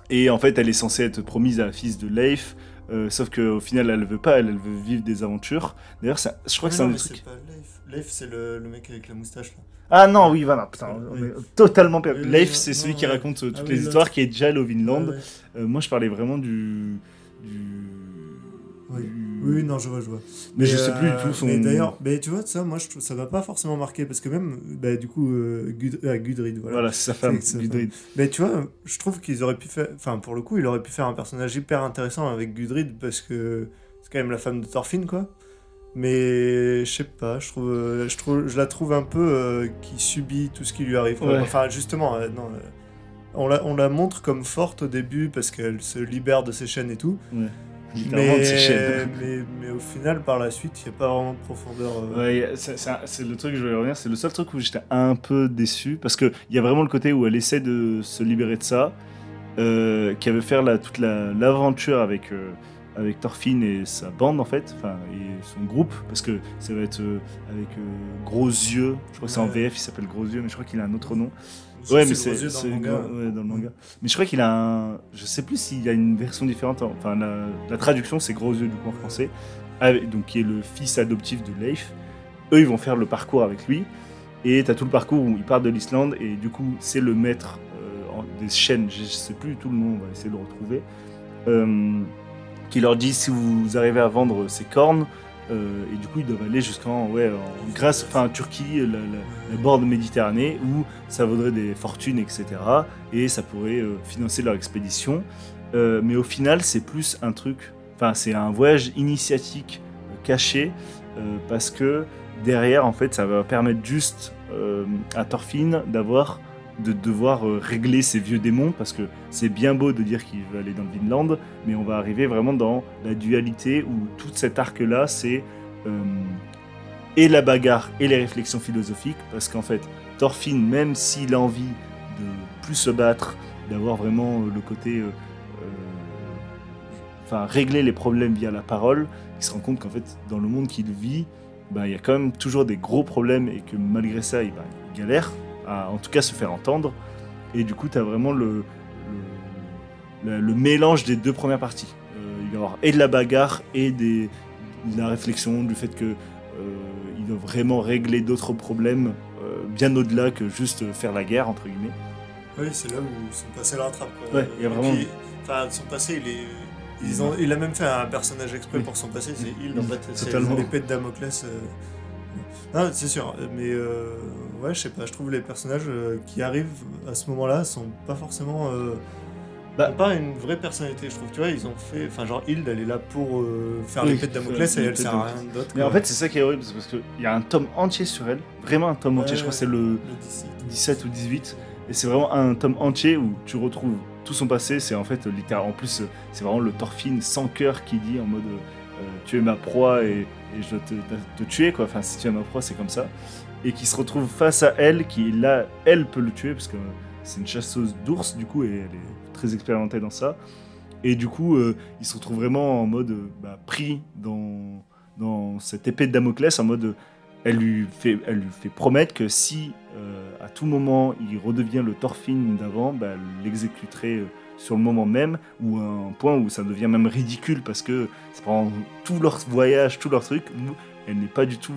Et en fait, elle est censée être promise à la fille de Leif. Sauf qu'au final, elle veut pas, elle veut vivre des aventures. D'ailleurs, je crois que c'est un des trucs. C'est pas Leif. Leif, c'est le mec avec la moustache là. Ah non, oui, voilà, putain, on Oui. est totalement perdu. Oui, Leif, oui, c'est non, celui qui ouais. raconte toutes Ah oui, les l'autre. histoires, qui est déjà au Vinland. Ouais, ouais. Moi, je parlais vraiment du... Oui. du- Oui, non, je vois. Mais je sais plus du tout son... Mais d'ailleurs, mais tu vois, ça, moi, je trouve, ça m'a pas forcément marqué parce que même, bah, du coup, Gudrid, voilà. Voilà, c'est sa femme, C'est sa Gudrid. Mais tu vois, je trouve qu'ils auraient pu faire, enfin, pour le coup, il aurait pu faire un personnage hyper intéressant avec Gudrid parce que c'est quand même la femme de Thorfinn, quoi. Mais je sais pas, je la trouve un peu qui subit tout ce qui lui arrive, quoi. Ouais. Enfin, justement, non. On la montre comme forte au début parce qu'elle se libère de ses chaînes et tout. Ouais. Littéralement de ses chaînes. Mais au final, par la suite, il n'y a pas vraiment de profondeur. Ouais, c'est le truc que je voulais revenir, c'est le seul truc où j'étais un peu déçu, parce qu'il y a vraiment le côté où elle essaie de se libérer de ça, qu'elle veut faire toute l'aventure avec Thorfinn et sa bande en fait, enfin, et son groupe, parce que ça va être avec Gros Yeux, je crois que c'est en Ouais. VF, il s'appelle Gros Yeux, mais je crois qu'il a un autre nom. C'est Ouais, mais gros yeux dans le manga. ouais, dans le manga. Mais je crois qu'il a un. Je sais plus s'il y a une version différente. Enfin, la traduction, c'est Gros Yeux, du coup, en français. Donc, qui est le fils adoptif de Leif. Eux, ils vont faire le parcours avec lui. Et t'as tout le parcours où il part de l'Islande. Et du coup, c'est le maître des chaînes. Je sais plus du tout le nom, on va essayer de le retrouver. Qui leur dit si vous arrivez à vendre ces cornes. Et du coup, ils doivent aller jusqu'en Grèce, enfin Turquie, la borde Méditerranée, où ça vaudrait des fortunes, etc. Et ça pourrait financer leur expédition. Mais au final, c'est plus un truc, enfin, c'est un voyage initiatique caché, parce que derrière, en fait, ça va permettre juste à Thorfinn de devoir régler ses vieux démons, parce que c'est bien beau de dire qu'il veut aller dans le Vinland, mais on va arriver vraiment dans la dualité où tout cet arc-là, c'est et la bagarre et les réflexions philosophiques, parce qu'en fait, Thorfinn, même s'il a envie de plus se battre, d'avoir vraiment le côté enfin, régler les problèmes via la parole, il se rend compte qu'en fait, dans le monde qu'il vit, il y a quand même toujours des gros problèmes et que malgré ça, il galère à en tout cas se faire entendre. Et du coup, tu as vraiment le mélange des deux premières parties. Il va y avoir et de la bagarre et de la réflexion, du fait que il doit vraiment régler d'autres problèmes bien au-delà que juste faire la guerre, entre guillemets. Oui, c'est là où son passé le rattrape. Quoi. Ouais, il y a vraiment... Enfin, son passé, il a même fait un personnage exprès pour son passé, c'est Hild, en fait. Totalement. C'est l'épée de Damoclès. Non, c'est sûr, mais ouais, je sais pas, je trouve les personnages qui arrivent à ce moment-là sont pas forcément... ont pas une vraie personnalité, je trouve. Tu vois, ils ont fait... Enfin, genre, Hild, elle est là pour faire l'épée de Damoclès et elle sert à rien d'autre. Mais en fait, c'est ça qui est horrible, c'est parce qu'il y a un tome entier sur elle, vraiment un tome entier, je crois que c'est le 17 ou 18, et c'est vraiment un tome entier où tu retrouves tout son passé, c'est en fait littéralement, en plus, c'est vraiment le Thorfinn sans cœur qui dit en mode tu es ma proie et je dois te tuer, quoi. Enfin, si tu es ma proie, c'est comme ça. Et qui se retrouve face à elle, qui là, elle peut le tuer, parce que c'est une chasseuse d'ours, du coup, et elle est très expérimentée dans ça. Et du coup, il se retrouve vraiment en mode pris dans cette épée de Damoclès, en mode elle lui fait promettre que si à tout moment il redevient le Thorfinn d'avant, elle l'exécuterait sur le moment même, ou à un point où ça devient même ridicule parce que c'est pendant tout leur voyage, tout leur truc, elle n'est pas du tout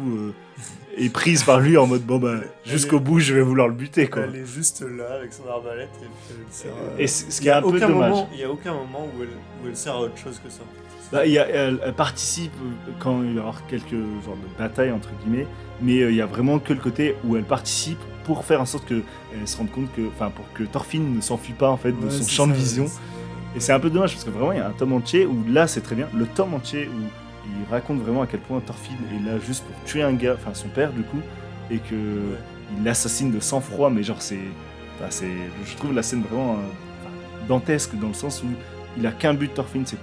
éprise par lui en mode jusqu'au bout je vais vouloir le buter, quoi. Elle est juste là avec son arbalète et puis elle sert, et ce qui est un peu dommage. Il n'y a aucun moment où elle sert à autre chose que ça. Elle participe quand il va y avoir quelques genres de batailles entre guillemets, mais il y a vraiment que le côté où elle participe pour faire en sorte qu'elle se rende compte pour que Thorfinn ne s'enfuit pas en fait de son champ de vision. Et c'est un peu dommage parce que vraiment il y a un tome entier où là c'est très bien, le tome entier où il raconte vraiment à quel point Thorfinn est là juste pour tuer un gars, enfin son père du coup, et que il l'assassine de sang-froid, mais genre je trouve la scène vraiment dantesque dans le sens où il a qu'un but, Thorfinn, c'est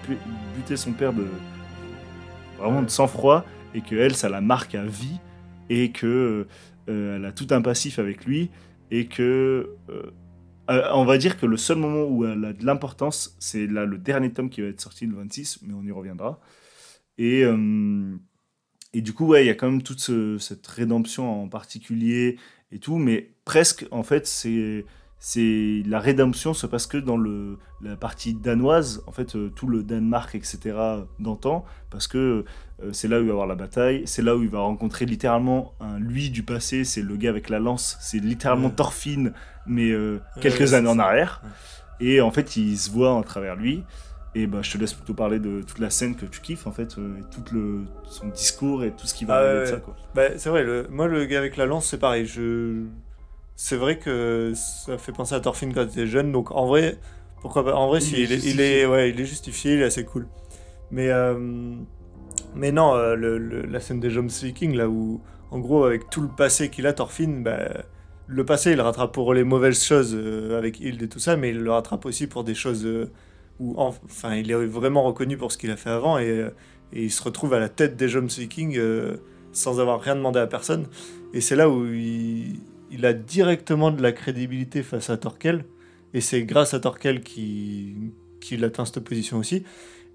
buter son père de sang-froid, et que elle, ça la marque à vie, et que elle a tout un passif avec lui, et que on va dire que le seul moment où elle a de l'importance, c'est là le dernier tome qui va être sorti le 26, mais on y reviendra. Et du coup, il y a quand même toute cette rédemption en particulier et tout, mais presque, en fait, c'est la rédemption se passe que dans la partie danoise, en fait, tout le Danemark, etc. d'antan, parce que c'est là où il va y avoir la bataille, c'est là où il va rencontrer littéralement un lui du passé, c'est le gars avec la lance, c'est littéralement Thorfinn, mais quelques années en arrière. Et en fait, il se voit à travers lui. Et bah, je te laisse plutôt parler de toute la scène que tu kiffes, en fait, et tout son discours et tout ce qui va arriver de ça, quoi. Bah, c'est vrai, moi, le gars avec la lance, c'est pareil. C'est vrai que ça fait penser à Thorfinn quand il était jeune, donc en vrai, pourquoi pas. En vrai, si, il est justifié, il est assez cool. Mais non, la scène des Jomsviking Viking, là où, en gros, avec tout le passé qu'il a, Thorfinn, bah, le passé, il le rattrape pour les mauvaises choses avec Hild et tout ça, mais il le rattrape aussi pour des choses où, enfin, il est vraiment reconnu pour ce qu'il a fait avant et il se retrouve à la tête des Jomsviking Viking sans avoir rien demandé à personne. Et c'est là où il a directement de la crédibilité face à Thorkel, et c'est grâce à Thorkel qu'il atteint cette position aussi.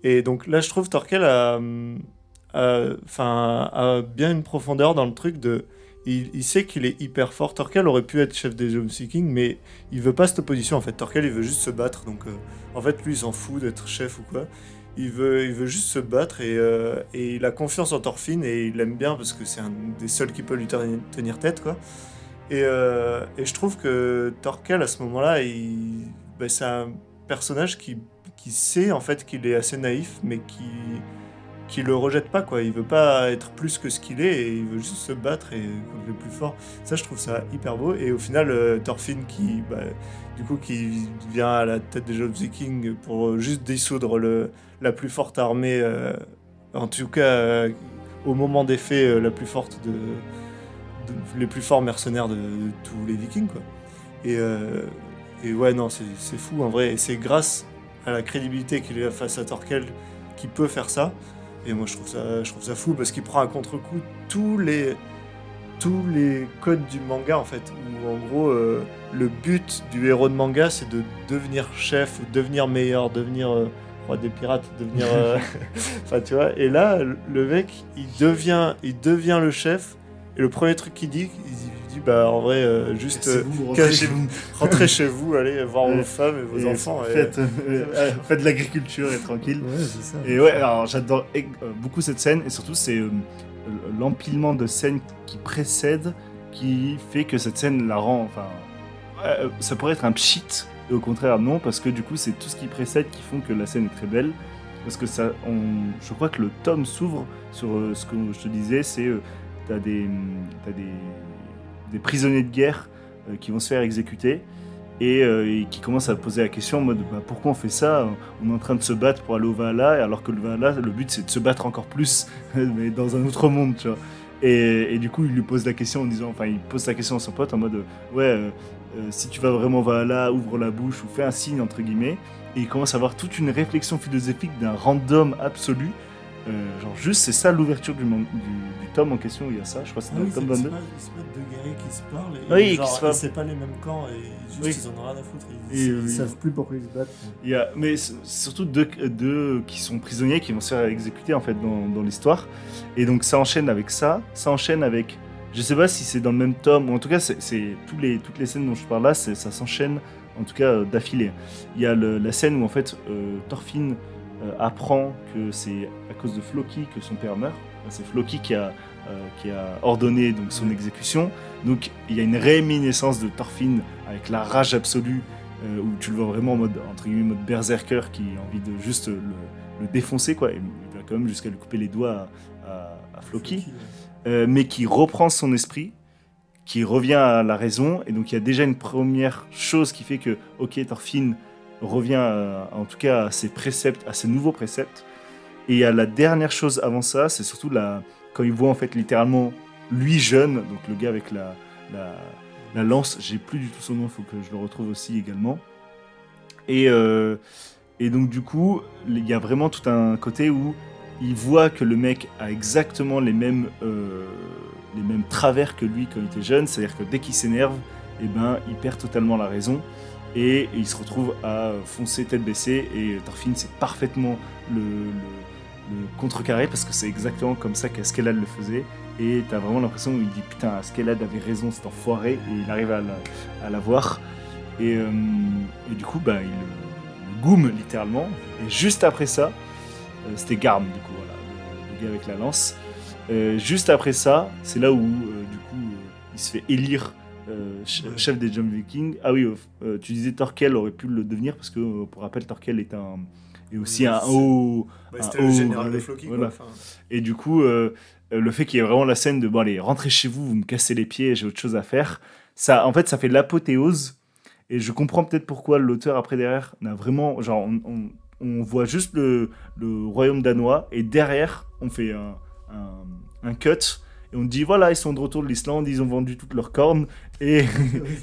Et donc là, je trouve Thorkel a bien une profondeur dans le truc de... Il sait qu'il est hyper fort. Thorkel aurait pu être chef des Jomsviking, mais il veut pas cette position en fait. Thorkel, il veut juste se battre. Donc en fait, lui, il s'en fout d'être chef ou quoi. Il veut juste se battre et il a confiance en Thorfinn et il l'aime bien parce que c'est un des seuls qui peut lui tenir tête, quoi. Et je trouve que Thorkel, à ce moment-là, c'est un personnage qui sait en fait qu'il est assez naïf, mais qui le rejette pas, quoi. Il veut pas être plus que ce qu'il est et il veut juste se battre et contre le plus fort. Ça, je trouve ça hyper beau. Et au final, Thorfinn qui vient à la tête des Jomsviking pour juste dissoudre la plus forte armée, en tout cas au moment des faits, la plus forte les plus forts mercenaires de tous les Vikings, quoi. Et ouais, non, c'est fou en vrai. Et c'est grâce à la crédibilité qu'il a face à Thorkel qu'il peut faire ça. Et moi, je trouve ça fou parce qu'il prend à contre-coup tous les codes du manga, en fait. Où en gros, le but du héros de manga, c'est de devenir chef, ou devenir meilleur, devenir roi des pirates, devenir. Enfin, tu vois. Et là, le mec, il devient le chef. Et le premier truc qu'il dit, bah en vrai, juste rentrez chez vous, allez voir vos femmes et vos enfants. Faites de l'agriculture et tranquille. Ouais, c'est ça. Et ouais, alors j'adore beaucoup cette scène, et surtout c'est l'empilement de scènes qui précèdent qui fait que cette scène la rend. Enfin, ça pourrait être un cheat, et au contraire, non, parce que du coup, c'est tout ce qui précède qui font que la scène est très belle. Parce que je crois que le tome s'ouvre sur ce que je te disais, c'est. T'as des prisonniers de guerre qui vont se faire exécuter et qui commencent à poser la question en mode pourquoi on fait ça? On est en train de se battre pour aller au Valhalla, alors que le Valhalla, le but c'est de se battre encore plus, mais dans un autre monde, tu vois. Et du coup, il lui pose la question il pose la question à son pote en mode si tu vas vraiment au Valhalla, ouvre la bouche ou fais un signe, entre guillemets. Et il commence à avoir toute une réflexion philosophique d'un random absolu. Genre juste c'est ça l'ouverture du tome en question où il y a ça, je crois que c'est dans le tome 22. C'est pas deux guerriers qui se parlent et oui, genre, c'est pas les mêmes camps et juste ils en ont rien à foutre. Ils savent plus pourquoi ils se battent. Mais c'est surtout deux qui sont prisonniers qui vont se faire exécuter en fait dans l'histoire. Et donc ça enchaîne avec ça enchaîne avec, je sais pas si c'est dans le même tome, ou en tout cas c'est toutes les scènes dont je parle là, ça s'enchaîne en tout cas d'affilée. Il y a la scène où en fait Thorfinn apprend que c'est à cause de Floki que son père meurt. C'est Floki qui a ordonné donc son exécution. Donc il y a une réminiscence de Thorfinn avec la rage absolue où tu le vois vraiment en mode entre guillemets mode berserker qui a envie de juste le défoncer, quoi. Et il va quand même jusqu'à lui couper les doigts à Floki, mais qui reprend son esprit, qui revient à la raison. Et donc il y a déjà une première chose qui fait que ok, Thorfinn revient en tout cas à ses préceptes, à ses nouveaux préceptes. Et à la dernière chose avant ça, c'est surtout quand il voit en fait littéralement lui jeune, donc le gars avec la lance, j'ai plus du tout son nom, il faut que je le retrouve aussi également. Et donc du coup, il y a vraiment tout un côté où il voit que le mec a exactement les mêmes travers que lui quand il était jeune, c'est-à-dire que dès qu'il s'énerve, il perd totalement la raison. Et il se retrouve à foncer tête baissée, et Thorfinn c'est parfaitement le contrecarré parce que c'est exactement comme ça qu'Askeladd le faisait, et t'as vraiment l'impression où il dit putain, Askeladd avait raison, cet enfoiré, et il arrive à la voir. Et du coup, bah, il le goume littéralement. Et juste après ça, c'était Garm, du coup, voilà, le gars avec la lance. Juste après ça, c'est là où, du coup, il se fait élire chef des Jump Vikings. Ah oui, tu disais Thorkel aurait pu le devenir, parce que, pour rappel, Thorkel est aussi un haut... Bah, un c'était le haut général de gradé. Floki, Voilà. quoi. Enfin, Et du coup, le fait qu'il y ait vraiment la scène de bon allez, rentrez chez vous, vous me cassez les pieds, j'ai autre chose à faire. Ça, en fait, ça fait l'apothéose. Et je comprends peut-être pourquoi l'auteur après derrière n'a vraiment, genre, on voit juste le royaume danois et derrière on fait un cut et on dit voilà ils sont de retour de l'Islande, ils ont vendu toutes leurs cornes et,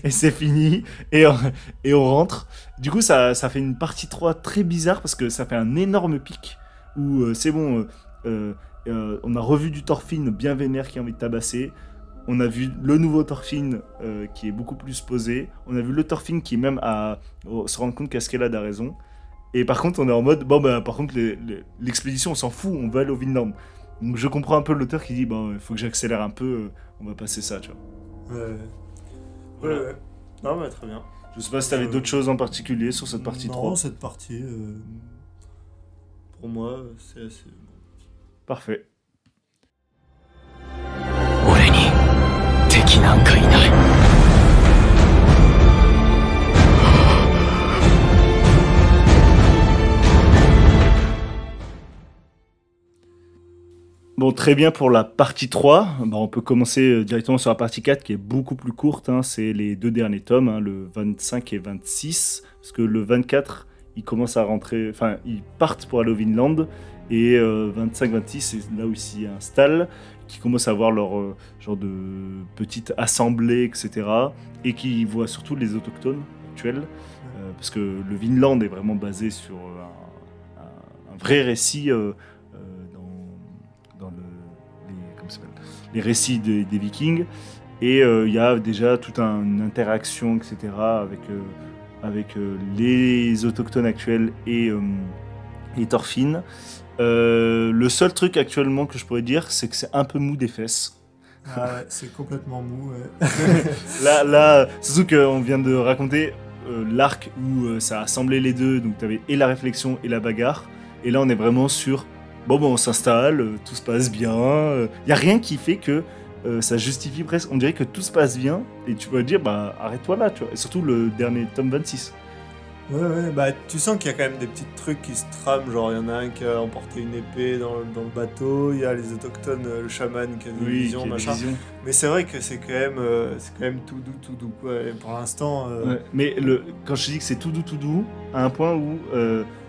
et c'est fini et on rentre. Du coup, ça fait une partie 3 très bizarre parce que ça fait un énorme pic où c'est bon. On a revu du Thorfinn bien vénère qui a envie de tabasser. On a vu le nouveau Thorfinn qui est beaucoup plus posé. On a vu le Thorfinn qui même se rend compte qu'Askeladd a raison. Et par contre, on est en mode, bon bah par contre, l'expédition, on s'en fout, on va aller au Vinland. Donc je comprends un peu l'auteur qui dit, bon, il faut que j'accélère un peu, on va passer ça, tu vois. ouais. Voilà. Ouais. Non, mais très bien. Je sais pas si t'avais d'autres choses en particulier sur cette partie 3. Non, cette partie, pour moi, c'est assez... Parfait. 俺に敵なんかいない。 Bon, très bien pour la partie 3. Bah, on peut commencer directement sur la partie 4 qui est beaucoup plus courte. Hein. C'est les 2 derniers tomes, hein, le 25 et 26. Parce que le 24, ils commencent à rentrer. Enfin, ils partent pour aller au Vinland. Et 25-26, c'est là où ils s'y installent, qui commencent à avoir leur genre de petite assemblée, etc. Et qui voient surtout les autochtones actuels. Parce que le Vinland est vraiment basé sur un vrai récit. Dans comment ça s'appelle, les récits des Vikings, et il y a déjà toute une interaction, etc., avec les autochtones actuels et Thorfinn. Le seul truc actuellement que je pourrais dire, c'est que c'est un peu mou des fesses. Ah ouais, c'est complètement mou. Ouais. Là, surtout qu'on vient de raconter l'arc où ça a assemblé les deux, donc tu avais et la réflexion et la bagarre, et là on est vraiment sur bon, on s'installe, tout se passe bien. Il n'y a rien qui fait que ça justifie presque. On dirait que tout se passe bien et tu peux dire, bah arrête-toi là, tu vois. Et surtout le dernier tome 26. Ouais, bah tu sens qu'il y a quand même des petits trucs qui se trament, genre il y en a un qui a emporté une épée dans le bateau, il y a les autochtones, le chaman qui a des visions, qui a des machin. visions. Mais c'est vrai que c'est quand même tout doux, quoi. Et pour l'instant... Ouais, mais quand je dis que c'est tout doux, à un point où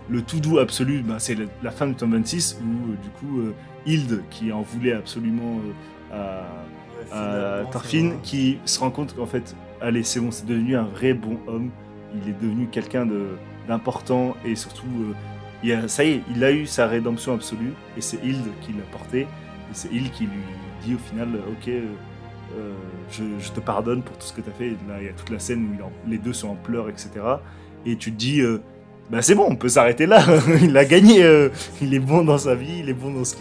le tout doux absolu, bah, c'est la fin du tome 26, où du coup Hild, qui en voulait absolument à finalement, Thorfinn, ça va. qui se rend compte qu'en fait, allez, c'est bon, c'est devenu un vrai bon homme. Il est devenu quelqu'un d'important et surtout, ça y est, il a eu sa rédemption absolue et c'est Hild qui l'a porté. Et c'est Hild qui lui dit au final, ok, je te pardonne pour tout ce que tu as fait. Et là, il y a toute la scène où les deux sont en pleurs, etc. Et tu te dis, bah c'est bon, on peut s'arrêter là. Il a gagné, il est bon dans sa vie, il est bon dans ce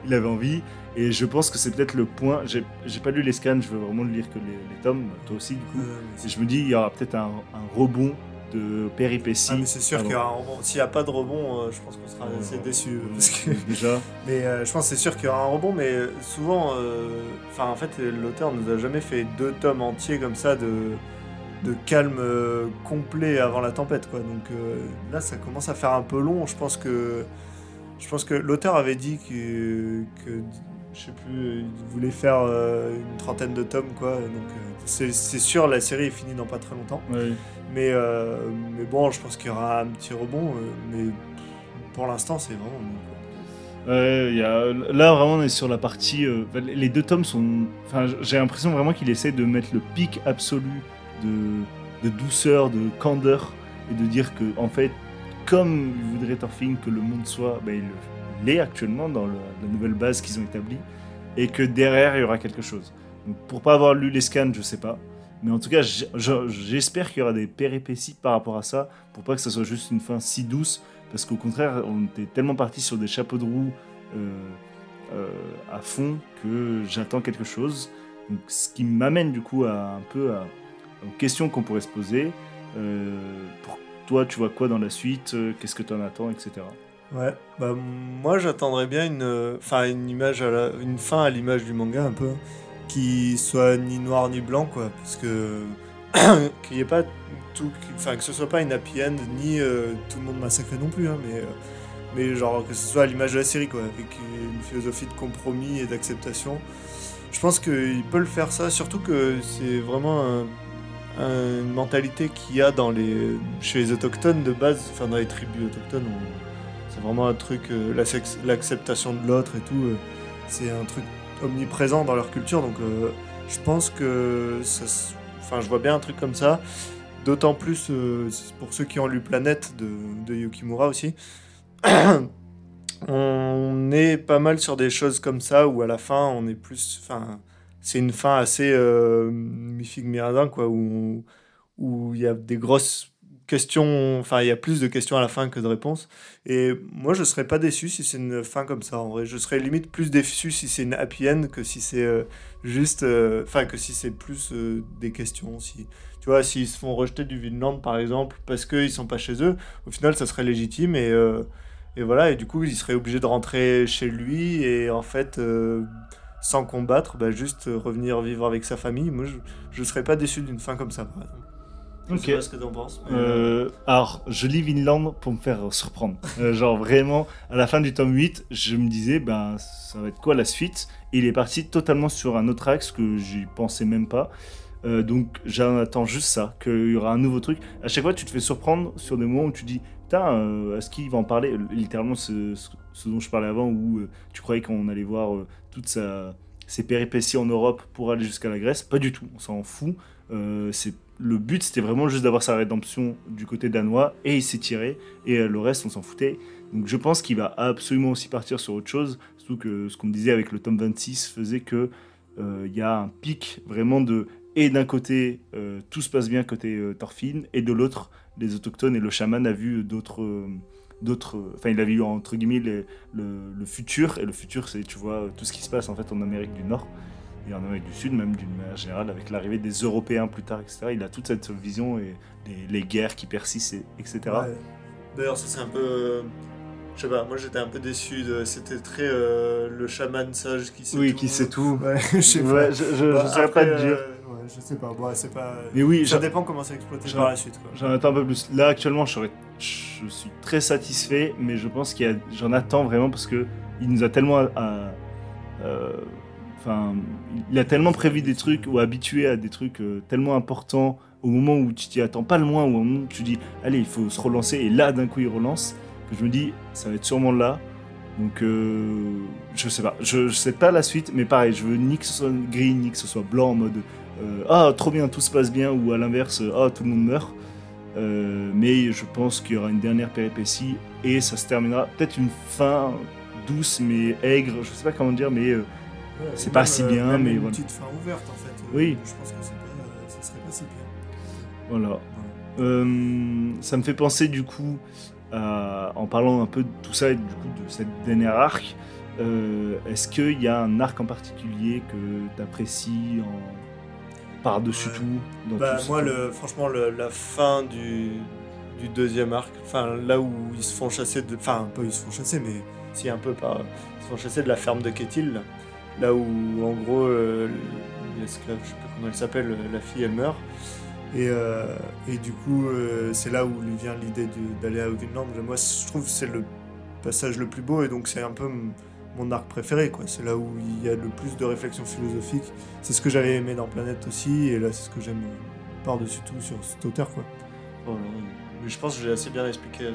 il avait envie. Et je pense que c'est peut-être le point. J'ai pas lu les scans, je veux vraiment lire que les tomes, toi aussi du coup. Et je me dis, il y aura peut-être un rebond de péripéties. Ah, mais c'est sûr qu'il y aura un rebond. S'il n'y a pas de rebond, je pense qu'on sera assez déçus. Parce que... Déjà. Mais je pense que c'est sûr qu'il y aura un rebond, mais souvent, en fait, l'auteur nous a jamais fait 2 tomes entiers comme ça de calme complet avant la tempête, quoi. Donc là, ça commence à faire un peu long. Je pense que l'auteur avait dit que je sais plus, il voulait faire une 30aine de tomes, quoi. Donc c'est sûr, la série est finie dans pas très longtemps. Ouais. Mais bon, je pense qu'il y aura un petit rebond, mais pour l'instant, c'est vraiment bon, quoi. Là, vraiment, on est sur la partie. Les 2 tomes sont. Enfin, j'ai l'impression vraiment qu'il essaie de mettre le pic absolu de douceur, de candeur, et de dire que, en fait, comme il voudrait Thorfinn que le monde soit, il l'est actuellement dans la nouvelle base qu'ils ont établie, et que derrière, il y aura quelque chose. Donc, pour pas avoir lu les scans, je sais pas. Mais en tout cas, j'espère qu'il y aura des péripéties par rapport à ça, pour pas que ça soit juste une fin si douce, parce qu'au contraire, on était tellement parti sur des chapeaux de roue à fond que j'attends quelque chose. Donc, ce qui m'amène du coup aux questions qu'on pourrait se poser. Pour toi, tu vois quoi dans la suite? Qu'est-ce que tu en attends, etc. Ouais, bah moi j'attendrais bien une image une fin à l'image du manga un peu, qui soit ni noir ni blanc quoi, parce que qu'il y ait pas enfin que ce soit pas une happy end ni tout le monde massacré non plus, hein, mais genre que ce soit à l'image de la série quoi, avec une philosophie de compromis et d'acceptation. Je pense qu'il peut le faire ça, surtout que c'est vraiment une mentalité qu'il y a chez les autochtones de base, enfin dans les tribus autochtones. C'est vraiment un truc, l'acceptation de l'autre et tout, c'est un truc omniprésent dans leur culture, donc je pense que enfin, je vois bien un truc comme ça, d'autant plus pour ceux qui ont lu Planète de Yukimura aussi. On est pas mal sur des choses comme ça où à la fin on est plus, enfin, c'est une fin assez mi-figue mi-raisin quoi, où il y a des grosses questions, enfin il y a plus de questions à la fin que de réponses. Et moi je serais pas déçu si c'est une fin comme ça en vrai. Je serais limite plus déçu si c'est une happy end que si c'est juste, enfin que si c'est plus des questions. Si tu vois, s'ils se font rejeter du Vinland par exemple parce qu'ils sont pas chez eux, au final ça serait légitime et voilà, et du coup il serait obligé de rentrer chez lui et en fait sans combattre, bah, juste revenir vivre avec sa famille. Moi je serais pas déçu d'une fin comme ça par exemple. Je sais pas ce que t'en penses. Alors, je lis Vinland pour me faire surprendre. Genre vraiment, à la fin du tome 8, je me disais, ben, ça va être quoi la suite? Et il est parti totalement sur un autre axe que j'y pensais même pas. Donc j'attends juste ça, qu'il y aura un nouveau truc. À chaque fois, tu te fais surprendre sur des moments où tu dis, putain, est-ce qu'il va en parler? Littéralement, ce dont je parlais avant, où tu croyais qu'on allait voir toutes ses péripéties en Europe pour aller jusqu'à la Grèce. Pas du tout, on s'en fout. Le but, c'était vraiment juste d'avoir sa rédemption du côté danois, et il s'est tiré, et le reste, on s'en foutait. Donc je pense qu'il va absolument aussi partir sur autre chose, surtout que ce qu'on me disait avec le tome 26 faisait que y a un pic vraiment de... Et d'un côté, tout se passe bien côté Thorfinn, et de l'autre, les autochtones et le chaman a vu d'autres... Enfin, il a vu entre guillemets le futur, et le futur, c'est, tu vois, tout ce qui se passe en fait en Amérique du Nord, et en Amérique du Sud, même d'une manière générale, avec l'arrivée des Européens plus tard, etc. Il a toute cette vision et les guerres qui persistent, etc. Ouais. D'ailleurs, ça c'est un peu. Je sais pas, moi j'étais un peu déçu. C'était très le chaman sage qui sait tout. Qui sait tout. Ouais, je sais pas. Ouais, je sais pas te dire. Ouais, je sais pas. Bon, c'est pas. Mais oui, ça dépend comment c'est exploité par la suite. Quoi. J'en attends un peu plus. Là, actuellement, je suis très satisfait, mais je pense j'en attends vraiment parce que il nous a tellement Enfin, il a tellement prévu des trucs ou habitué à des trucs tellement importants au moment où tu t'y attends pas le moins, au moment où tu dis allez, il faut se relancer, et là d'un coup il relance, que je me dis ça va être sûrement là. Donc je sais pas, je sais pas la suite, mais pareil, je veux ni que ce soit gris ni que ce soit blanc en mode ah trop bien, tout se passe bien, ou à l'inverse ah tout le monde meurt. Mais je pense qu'il y aura une dernière péripétie et ça se terminera peut-être une fin douce mais aigre, je sais pas comment dire, mais c'est pas si bien, même mais une voilà. petite fin ouverte en fait. Oui. Je pense que ça serait pas si pire. Voilà. Ça me fait penser du coup, en parlant un peu de tout ça et du coup de cette dernière arc, est-ce qu'il y a un arc en particulier que tu apprécies par-dessus tout dans Bah, tout moi, ça franchement, la fin du deuxième arc, enfin là où ils se font chasser, enfin pas ils se font chasser, mais si un peu par, ils se font chasser de la ferme de Ketil, là où en gros l'esclave, je sais pas comment elle s'appelle, la fille elle meurt. Et du coup, c'est là où lui vient l'idée d'aller à Vinland. Moi, je trouve que c'est le passage le plus beau, et donc c'est un peu mon arc préféré, quoi. C'est là où il y a le plus de réflexion philosophique. C'est ce que j'avais aimé dans Planète aussi, et là, c'est ce que j'aime par-dessus tout sur cet auteur, quoi. Voilà. Mais je pense que j'ai assez bien expliqué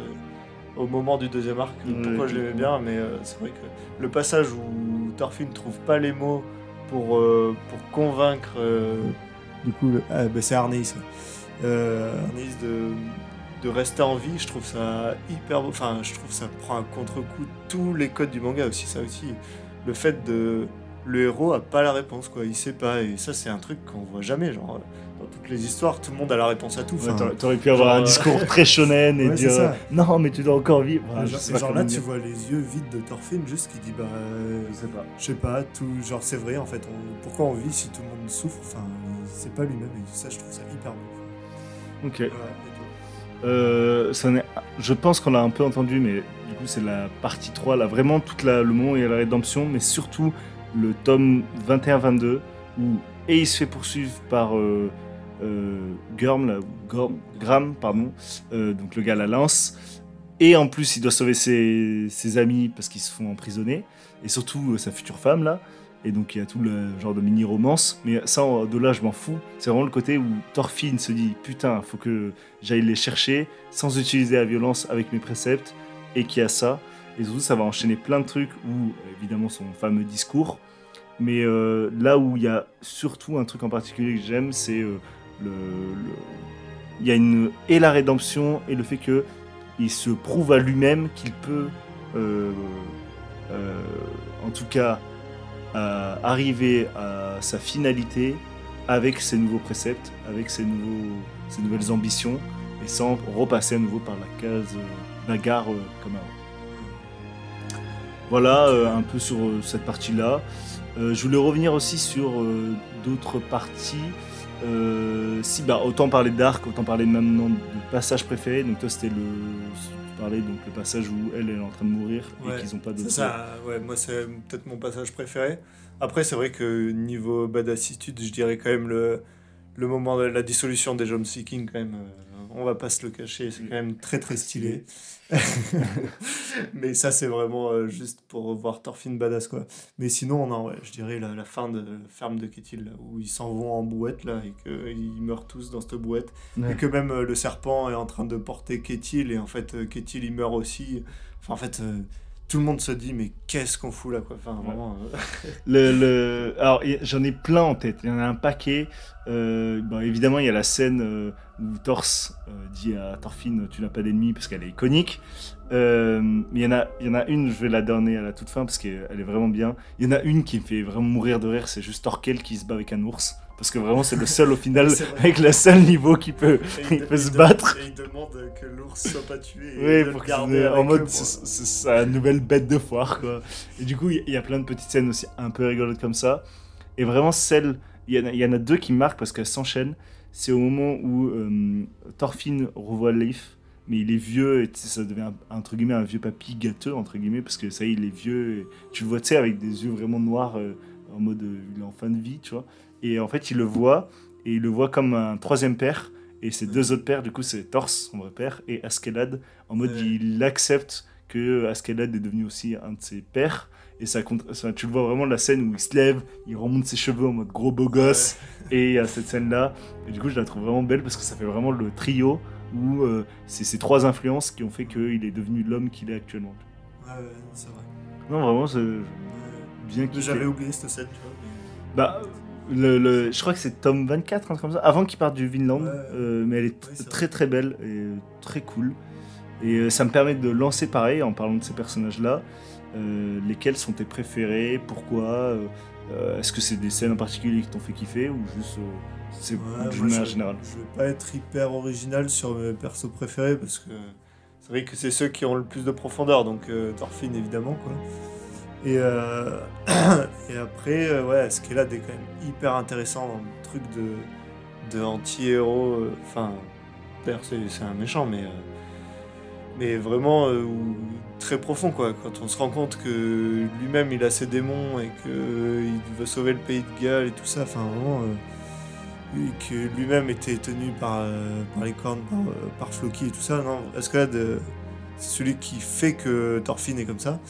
au moment du deuxième arc pourquoi je l'aimais bien, mais c'est vrai que le passage où Thorfinn ne trouve pas les mots pour convaincre... Du coup, c'est Arneis. Arneis de rester en vie, je trouve ça hyper beau. Enfin, je trouve que ça prend un contre-coup tous les codes du manga aussi. Ça aussi, le fait de... Le héros a pas la réponse, quoi. Il sait pas. Et ça, c'est un truc qu'on voit jamais. Genre, dans toutes les histoires, tout le monde a la réponse à tout. Ouais, t'aurais pu avoir un discours très shonen et dire non, mais tu dois encore vivre. Voilà, genre là, tu vois les yeux vides de Thorfinn, juste qui dit bah. Je sais pas, tout. Genre, c'est vrai, en fait. Pourquoi on vit si tout le monde souffre? Enfin, c'est pas lui-même. Et ça, je trouve ça hyper beau. Ok. Ouais, et toi Je pense qu'on l'a un peu entendu, mais du coup, c'est la partie 3, là, vraiment le moment où il y a la rédemption, mais surtout le tome 21-22, où et il se fait poursuivre par Gurm, là, Graham, pardon, donc le gars à la lance, et en plus, il doit sauver ses amis parce qu'ils se font emprisonner, et surtout sa future femme, là. Et donc il y a tout le genre de mini-romance, mais ça, de là, je m'en fous. C'est vraiment le côté où Thorfinn se dit « Putain, faut que j'aille les chercher sans utiliser la violence avec mes préceptes », et qu'il y a ça. Et surtout, ça va enchaîner plein de trucs où, évidemment, son fameux discours. Mais là où il y a surtout un truc en particulier que j'aime, c'est il y a et la rédemption et le fait que il se prouve à lui-même qu'il peut, en tout cas, arriver à sa finalité avec ses nouveaux préceptes, avec ses nouvelles ambitions, et sans repasser à nouveau par la case bagarre comme avant. Voilà un peu sur cette partie-là. Je voulais revenir aussi sur d'autres parties. Autant parler d'arc, autant parler maintenant de passage préféré. Donc toi, c'était tu parlais donc le passage où elle est en train de mourir et Ouais, qu'ils n'ont pas de c'est ça, ouais, moi c'est peut-être mon passage préféré. Après, c'est vrai que niveau badassitude, je dirais quand même le moment de la dissolution des Jump Seeking, quand même, on va pas se le cacher, c'est quand même très très stylé. Mais ça, c'est vraiment juste pour voir Thorfinn badass, quoi. Mais sinon, non, ouais, je dirais la fin de ferme de Ketil, là, où ils s'en vont en bouette, là, et qu'ils meurent tous dans cette bouette. Ouais. Et que même le serpent est en train de porter Ketil, et en fait, Ketil, il meurt aussi. Enfin, en fait, tout le monde se dit, mais qu'est-ce qu'on fout là, quoi. Enfin, vraiment. Alors, j'en ai plein en tête. Il y en a un paquet. Évidemment, il y a la scène où Thors dit à Thorfinn, tu n'as pas d'ennemi, parce qu'elle est iconique. Mais il y en a une, je vais la donner à la toute fin, parce qu'elle est vraiment bien. Il y en a une qui me fait vraiment mourir de rire, c'est juste Thorkel qui se bat avec un ours. Parce que vraiment, c'est le seul au final, C'est vrai. avec le seul niveau qui peut, Et il peut se battre. Et il demande que l'ours soit pas tué. Et Oui, de pour le qu'ils garder en avec mode, eux, quoi. c'est sa nouvelle bête de foire, quoi. Et du coup, il y a plein de petites scènes aussi un peu rigolotes comme ça. Et vraiment, il y en a deux qui marquent parce qu'elles s'enchaînent. C'est au moment où Thorfinn revoit Leif, mais il est vieux, et ça devient entre guillemets un vieux papy gâteux, entre guillemets, parce que ça y est, il est vieux. Et tu le vois, tu sais, avec des yeux vraiment noirs, en mode il est en fin de vie, tu vois. Et en fait, il le voit, et il le voit comme un troisième père. Et ses deux autres pères, du coup, c'est Thors, son vrai père, et Askeladd, en mode il accepte que Askeladd est devenu aussi un de ses pères. Et tu le vois vraiment la scène où il se lève, il remonte ses cheveux en mode gros beau gosse, et il y a cette scène-là. Et du coup, je la trouve vraiment belle parce que ça fait vraiment le trio où c'est ces trois influences qui ont fait qu'il est devenu l'homme qu'il est actuellement. Ouais, c'est vrai. Non, vraiment, c'est bien Mais kiffé. j'avais oublié cette scène, tu vois. Bah, je crois que c'est tome 24, un truc comme ça, avant qu'il parte du Vinland, mais elle est c'est très très belle et très cool. Et ça me permet de lancer pareil, en parlant de ces personnages-là, lesquels sont tes préférés, pourquoi, est-ce que c'est des scènes en particulier qui t'ont fait kiffer, ou juste c'est Ouais, d'une moi, manière générale. Je vais pas être hyper original sur mes persos préférés parce que c'est vrai que c'est ceux qui ont le plus de profondeur, donc Thorfinn évidemment, quoi. Et, et après, ouais, Askeladd est quand même hyper intéressant dans le truc de anti-héros. Enfin, d'ailleurs, c'est un méchant, mais vraiment très profond, quoi. Quand on se rend compte que lui-même il a ses démons et qu'il veut sauver le pays de Galles et tout ça, enfin vraiment. Et que lui-même était tenu par les cornes, par Floki et tout ça. Non, Askeladd, c'est celui qui fait que Thorfinn est comme ça.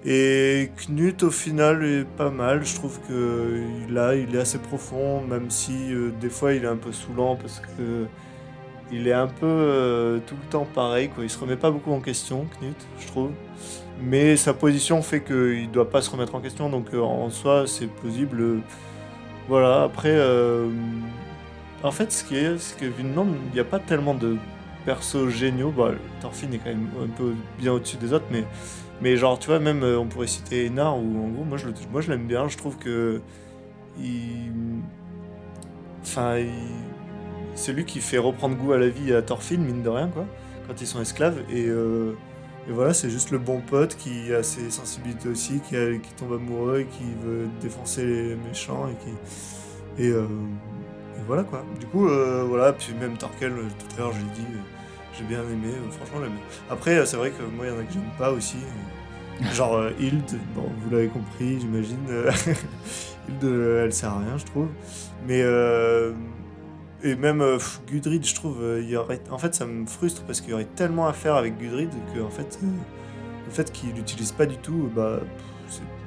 Et Knut, au final, est pas mal. Je trouve qu'il est assez profond, même si des fois il est un peu saoulant parce que il est un peu tout le temps pareil, quoi. Il se remet pas beaucoup en question, Knut, je trouve. Mais sa position fait qu'il doit pas se remettre en question, donc en soi, c'est plausible. Voilà, après, en fait, c'est que Vinland, il n'y a pas tellement de persos géniaux. Bah, Thorfinn est quand même un peu bien au-dessus des autres, mais genre, tu vois, même on pourrait citer Einar, où en gros, moi je l'aime bien, je trouve que enfin, c'est lui qui fait reprendre goût à la vie à Thorfinn, mine de rien, quoi, quand ils sont esclaves, et voilà, c'est juste le bon pote qui a ses sensibilités aussi, qui tombe amoureux et qui veut défoncer les méchants, et et voilà quoi. Du coup, voilà, puis même Torkel, tout à l'heure je l'ai dit, j'ai bien aimé, franchement j'aime bien. Après, c'est vrai que moi il y en a que j'aime pas aussi. Genre Hild, bon, vous l'avez compris, j'imagine. Hild, elle sert à rien, je trouve. Mais et même Gudrid, je trouve, il y aurait. En fait, ça me frustre parce qu'il y aurait tellement à faire avec Gudrid que en fait, le fait qu'il l'utilise pas du tout, bah,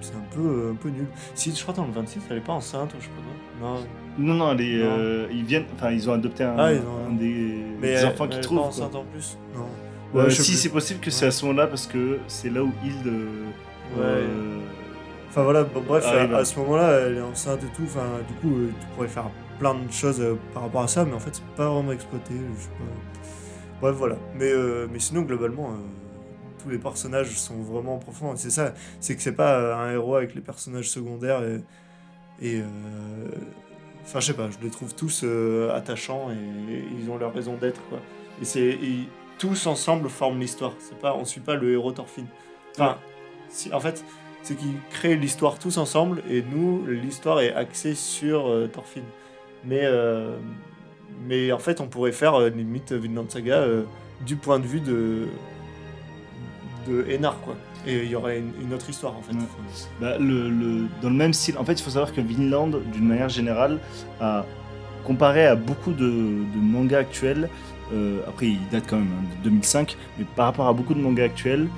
c'est un peu nul. Si je crois dans le 26, elle est pas enceinte ou je sais pas quoi. Non. Non, Non. ils viennent, enfin, ils ont adopté un, Ah, ils ont- un des Mais enfants elle qu'ils est trouvent. pas quoi. enceinte en plus. Non. Ouais, je sais Si, plus. c'est possible que c'est Ouais. à ce moment-là parce que c'est là où Hild. Ouais. Enfin voilà, bon, bref, arrive à ce moment-là, elle est enceinte et tout. Enfin, du coup, tu pourrais faire plein de choses par rapport à ça, mais en fait, c'est pas vraiment exploité. Je sais pas. Bref, voilà. Mais sinon, globalement, tous les personnages sont vraiment profonds. C'est ça, c'est que c'est pas un héros avec les personnages secondaires et enfin, je sais pas, je les trouve tous attachants et ils ont leur raison d'être, quoi. Et tous ensemble forment l'histoire. C'est pas, on suit pas le héros Thorfinn. Enfin, en fait, c'est qu'ils créent l'histoire tous ensemble et nous, l'histoire est axée sur Thorfinn. Mais en fait, on pourrait faire limite Vinland Saga du point de vue de Einar, quoi. Et il y aurait une autre histoire, en fait. Ouais. Bah, dans le même style, en fait, il faut savoir que Vinland, d'une manière générale, comparé à beaucoup de mangas actuels, après il date quand même de 2005, mais par rapport à beaucoup de mangas actuels,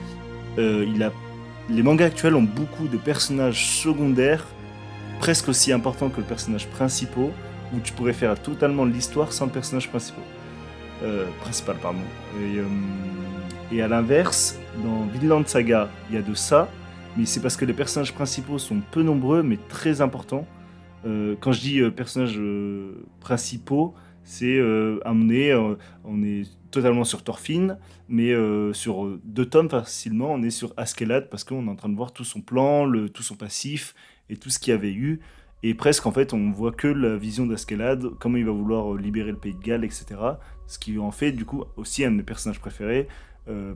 les mangas actuels ont beaucoup de personnages secondaires, presque aussi importants que le personnage principal, où tu pourrais faire totalement l'histoire sans le personnage principal. Pardon. Et à l'inverse, dans Vinland Saga, il y a de ça, mais c'est parce que les personnages principaux sont peu nombreux, mais très importants. Quand je dis personnages principaux, c'est on est totalement sur Thorfinn, mais sur 2 tomes facilement, on est sur Askeladd parce qu'on est en train de voir tout son plan, tout son passif et tout ce qu'il y avait eu. Et presque en fait, on voit que la vision d'Askeladd, comment il va vouloir libérer le pays de Galles, etc. Ce qui en fait du coup aussi un de mes personnages préférés.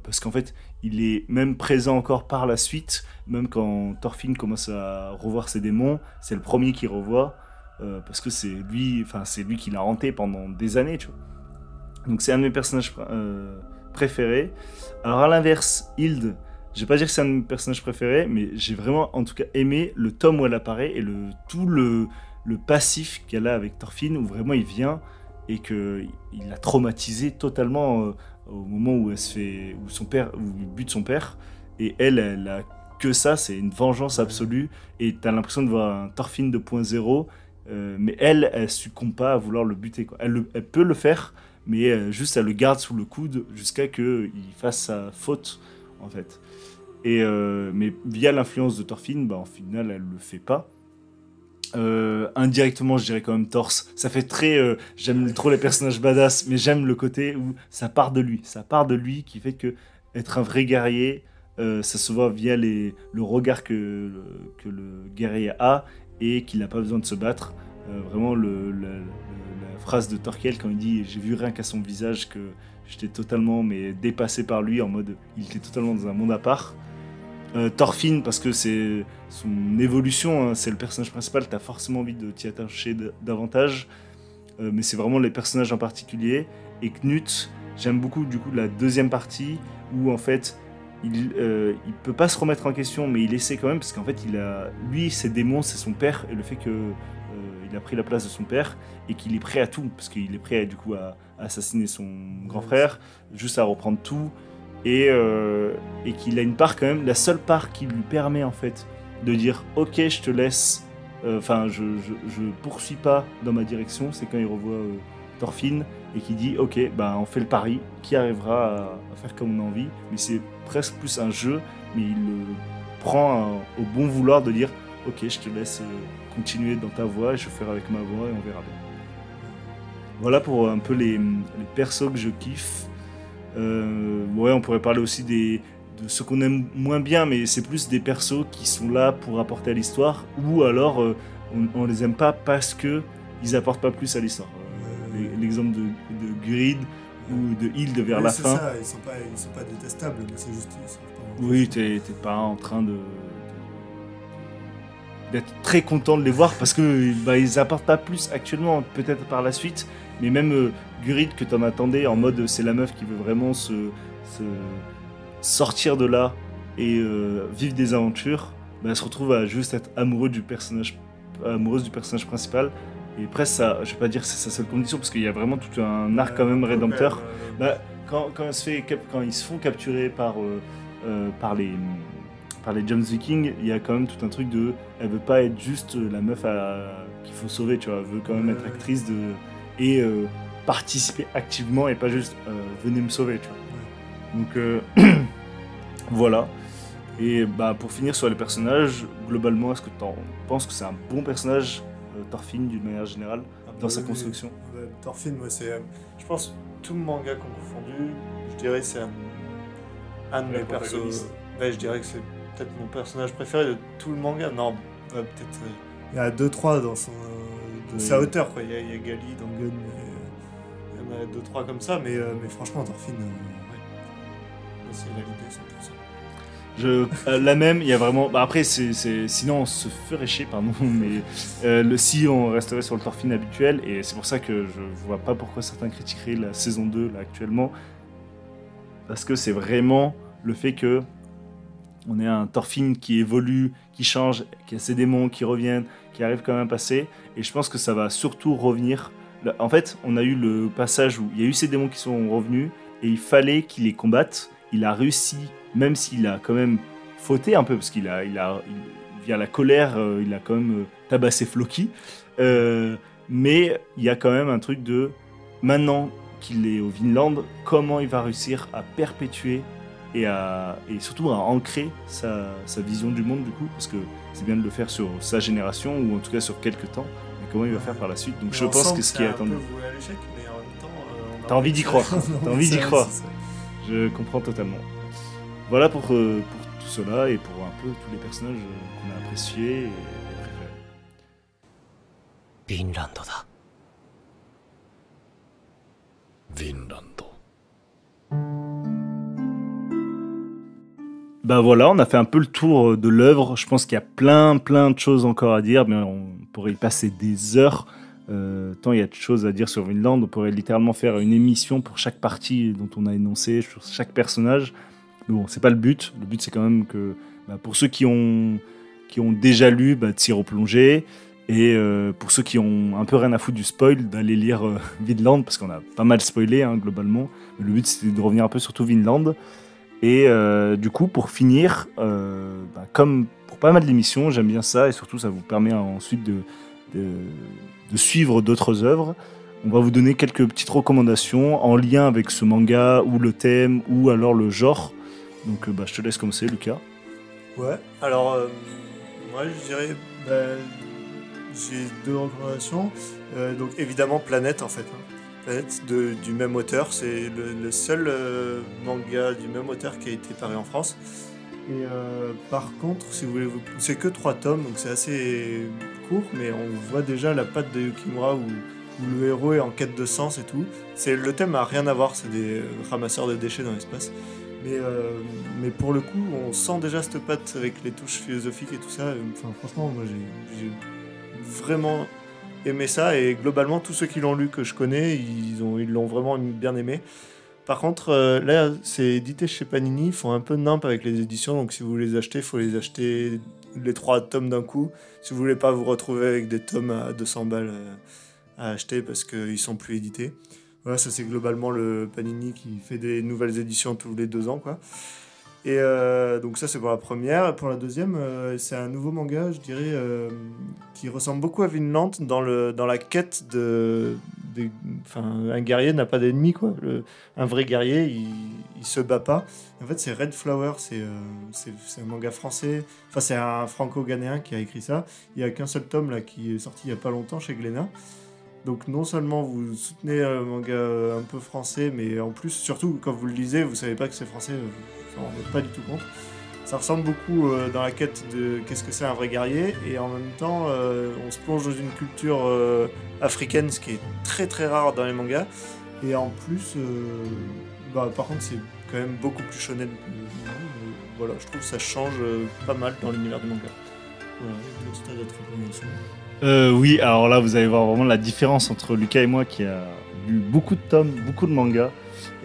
Parce qu'en fait, il est même présent encore par la suite, même quand Thorfinn commence à revoir ses démons, c'est le premier qu'il revoit, parce que c'est lui qui l'a hanté pendant des années, tu vois. Donc c'est un de mes personnages préférés. Alors à l'inverse, Hild, je vais pas dire que c'est un de mes personnages préférés, mais j'ai vraiment en tout cas aimé le tome où elle apparaît et tout le passif qu'elle a avec Thorfinn, où vraiment il vient et qu'il l'a traumatisé totalement au moment où il bute son père, et elle a que ça, c'est une vengeance absolue, et t'as l'impression de voir un Thorfinn 2.0, mais elle succombe pas à vouloir le buter, quoi. Elle peut le faire, mais juste elle le garde sous le coude jusqu'à qu'il fasse sa faute, en fait. Mais via l'influence de Thorfinn, bah, en final, elle le fait pas. Indirectement, je dirais quand même Torse. Ça fait très. J'aime trop les personnages badass, mais j'aime le côté où ça part de lui. Ça part de lui qui fait que être un vrai guerrier, ça se voit via le regard que le guerrier a et qu'il n'a pas besoin de se battre. Vraiment, la phrase de Thorkel quand il dit j'ai vu rien qu'à son visage que j'étais totalement dépassé par lui, en mode il était totalement dans un monde à part. Thorfinn, parce que c'est son évolution, hein, c'est le personnage principal, t'as forcément envie de t'y attacher davantage, mais c'est vraiment les personnages en particulier. Et Knut, j'aime beaucoup du coup la deuxième partie où en fait il peut pas se remettre en question, mais il essaie quand même, parce qu'en fait lui ses démons c'est son père, et le fait que il a pris la place de son père et qu'il est prêt à tout, parce qu'il est prêt du coup à assassiner son grand frère, juste à reprendre tout. Et qu'il a une part quand même, la seule part qui lui permet en fait de dire ok je te laisse, je poursuis pas dans ma direction, c'est quand il revoit Thorfinn et qui dit ok bah on fait le pari, qui arrivera à faire comme on a envie, mais c'est presque plus un jeu, mais il le prend au bon vouloir de dire ok je te laisse continuer dans ta voie, je vais faire avec ma voix et on verra bien. Voilà pour un peu les persos que je kiffe. Ouais, on pourrait parler aussi de ceux qu'on aime moins bien, mais c'est plus des persos qui sont là pour apporter à l'histoire, ou alors on les aime pas parce que ils apportent pas plus à l'histoire. L'exemple de Grid ou de Hild vers la fin. Ça, ils sont pas détestables, mais c'est juste. Oui, t'es pas en train de d'être très content de les voir parce que ils apportent pas plus actuellement, peut-être par la suite, mais même Gurrit que t'en attendais en mode c'est la meuf qui veut vraiment se sortir de là et vivre des aventures, elle se retrouve à juste être amoureuse du personnage principal. Et presque ça, je vais pas dire que c'est sa seule condition parce qu'il y a vraiment tout un arc quand même rédempteur. Quand ils se font capturer par les Jumps Vikings, il y a quand même tout un truc de, elle veut pas être juste la meuf qu'il faut sauver, tu vois, elle veut quand même être actrice et participer activement et pas juste venez me sauver, tu vois. Donc voilà. Et pour finir sur les personnages, globalement, est-ce que tu penses que c'est un bon personnage, Thorfinn, d'une manière générale, dans sa construction? Thorfinn, moi, c'est, je pense, tout manga confondu, je dirais c'est un de mes persos. Ouais, je dirais que c'est peut-être mon personnage préféré de tout le manga. Non, peut-être. Il y a 2-3 dans sa hauteur, quoi. Il y a Gali, Dangun, il y en a 2-3 comme ça, mais franchement, Thorfinn, ouais. C'est validé 100%. La même, il y a vraiment. Après, sinon on se ferait chier, pardon, mais si on resterait sur le Thorfinn habituel, et c'est pour ça que je vois pas pourquoi certains critiqueraient la saison 2 là actuellement, parce que c'est vraiment le fait que on ait un Thorfinn qui évolue, qui change, qui a ses démons qui reviennent, qui arrive quand même à passer, et je pense que ça va surtout revenir. En fait, on a eu le passage où il y a eu ces démons qui sont revenus, et il fallait qu'il les combatte. Il a réussi, même s'il a quand même fauté un peu, parce qu'il a via la colère, il a quand même tabassé Floki. Mais il y a quand même un truc de, maintenant qu'il est au Vinland, comment il va réussir à perpétuer et surtout à ancrer sa vision du monde, du coup, parce que c'est bien de le faire sur sa génération, ou en tout cas sur quelques temps, mais comment il va faire par la suite. Donc je pense que ce qui est attendu... T'as envie d'y croire, t'as envie d'y croire. Je comprends totalement. Voilà pour tout cela et pour un peu tous les personnages qu'on a appréciés et préférés. Vinland. Vinland. Voilà, on a fait un peu le tour de l'œuvre. Je pense qu'il y a plein de choses encore à dire, mais on pourrait y passer des heures. Tant il y a de choses à dire sur Vinland, on pourrait littéralement faire une émission pour chaque partie dont on a énoncé, sur chaque personnage. Mais bon, c'est pas le but. Le but, c'est quand même que pour ceux qui ont déjà lu, de s'y replonger. Et pour ceux qui ont un peu rien à foutre du spoil, d'aller lire Vinland, parce qu'on a pas mal spoilé globalement. Mais le but, c'était de revenir un peu sur tout Vinland. Et du coup, pour finir, comme pour pas mal d'émissions, j'aime bien ça. Et surtout, ça vous permet ensuite de suivre d'autres œuvres. On va vous donner quelques petites recommandations en lien avec ce manga, ou le thème, ou alors le genre. Donc je te laisse commencer, Lucas. Ouais, alors moi je dirais, j'ai 2 recommandations. Donc évidemment Planète en fait. Planète du même auteur, c'est le seul manga du même auteur qui a été paru en France. Et par contre, si vous voulez, c'est que 3 tomes, donc c'est assez court, mais on voit déjà la patte de Yukimura où le héros est en quête de sens et tout. Le thème n'a rien à voir, c'est des ramasseurs de déchets dans l'espace. Mais pour le coup, on sent déjà cette patte avec les touches philosophiques et tout ça. Enfin, franchement, moi j'ai vraiment aimé ça, et globalement, tous ceux qui l'ont lu que je connais, ils l'ont vraiment bien aimé. Par contre, là, c'est édité chez Panini, ils font un peu nimp avec les éditions, donc si vous voulez les acheter, il faut les acheter les 3 tomes d'un coup. Si vous voulez pas vous retrouver avec des tomes à 200 balles à acheter parce qu'ils sont plus édités. Voilà, ça c'est globalement le Panini qui fait des nouvelles éditions tous les 2 ans, quoi. Et donc ça c'est pour la première. Et pour la deuxième, c'est un nouveau manga, je dirais, qui ressemble beaucoup à Vinland dans la quête un guerrier n'a pas d'ennemi, quoi. Un vrai guerrier, il se bat pas. En fait, c'est Red Flower, c'est un manga français. Enfin, c'est un franco-ghanéen qui a écrit ça. Il y a qu'un seul tome là qui est sorti il y a pas longtemps chez Glénat. Donc non seulement vous soutenez un manga un peu français, mais en plus, surtout quand vous le lisez, vous savez pas que c'est français. On n'est pas du tout compte. Ça ressemble beaucoup dans la quête de qu'est-ce que c'est un vrai guerrier, et en même temps on se plonge dans une culture africaine, ce qui est très très rare dans les mangas, et en plus par contre c'est quand même beaucoup plus shonen. Voilà, je trouve que ça change pas mal dans l'univers du manga. Voilà, et toi, tu as d'autres recommandations. Oui, alors là, vous allez voir vraiment la différence entre Lucas et moi qui a lu beaucoup de tomes, beaucoup de mangas.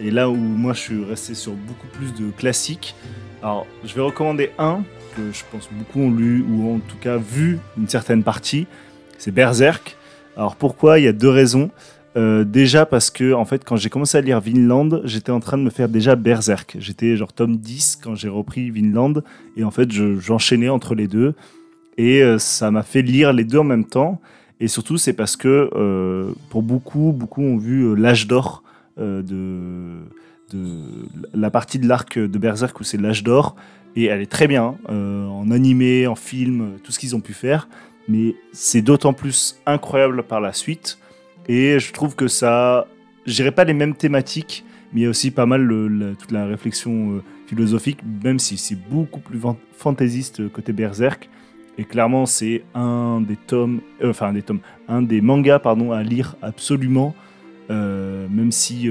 Et là où moi, je suis resté sur beaucoup plus de classiques. Alors, je vais recommander un que je pense beaucoup ont lu ou en tout cas vu une certaine partie. C'est Berserk. Alors pourquoi? Il y a deux raisons. Déjà parce que en fait, quand j'ai commencé à lire Vinland, j'étais en train de me faire déjà Berserk. J'étais genre tome 10 quand j'ai repris Vinland. Et en fait, j'enchaînais entre les deux. Et ça m'a fait lire les deux en même temps. Et surtout, c'est parce que pour beaucoup ont vu l'âge d'or de la partie de l'arc de Berserk où c'est l'âge d'or. Et elle est très bien, en animé, en film, tout ce qu'ils ont pu faire. Mais c'est d'autant plus incroyable par la suite. Et je trouve que ça, je dirais pas les mêmes thématiques, mais il y a aussi pas mal toute la réflexion philosophique, même si c'est beaucoup plus fantaisiste côté Berserk. Et clairement, c'est un des mangas à lire absolument, même si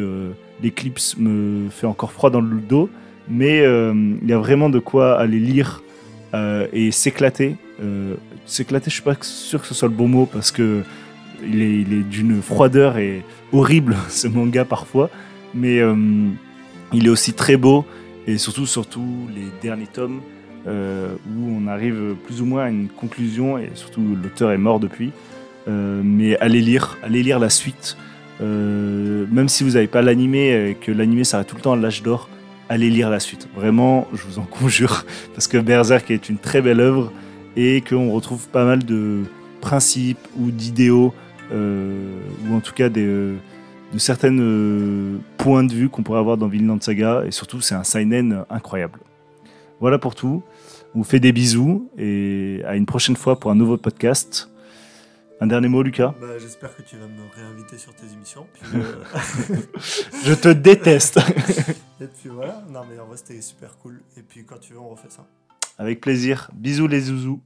l'éclipse me fait encore froid dans le dos. Mais il y a vraiment de quoi aller lire et s'éclater. S'éclater, je suis pas sûr que ce soit le bon mot parce que il est d'une froideur et horrible ce manga parfois, mais il est aussi très beau et surtout les derniers tomes où on arrive plus ou moins à une conclusion et surtout l'auteur est mort depuis. Mais allez lire la suite. Même si vous n'avez pas l'animé et que l'animé s'arrête tout le temps à l'âge d'or, allez lire la suite. Vraiment, je vous en conjure, parce que Berserk est une très belle œuvre et qu'on retrouve pas mal de principes ou d'idéaux, ou en tout cas de certains points de vue qu'on pourrait avoir dans Vinland Saga. Et surtout, c'est un seinen incroyable. Voilà pour tout. On vous fait des bisous et à une prochaine fois pour un nouveau podcast. Un dernier mot, Lucas? J'espère que tu vas me réinviter sur tes émissions. Puis, Je te déteste. et puis voilà, non mais en vrai c'était super cool. Et puis quand tu veux, on refait ça. Avec plaisir. Bisous les zouzous.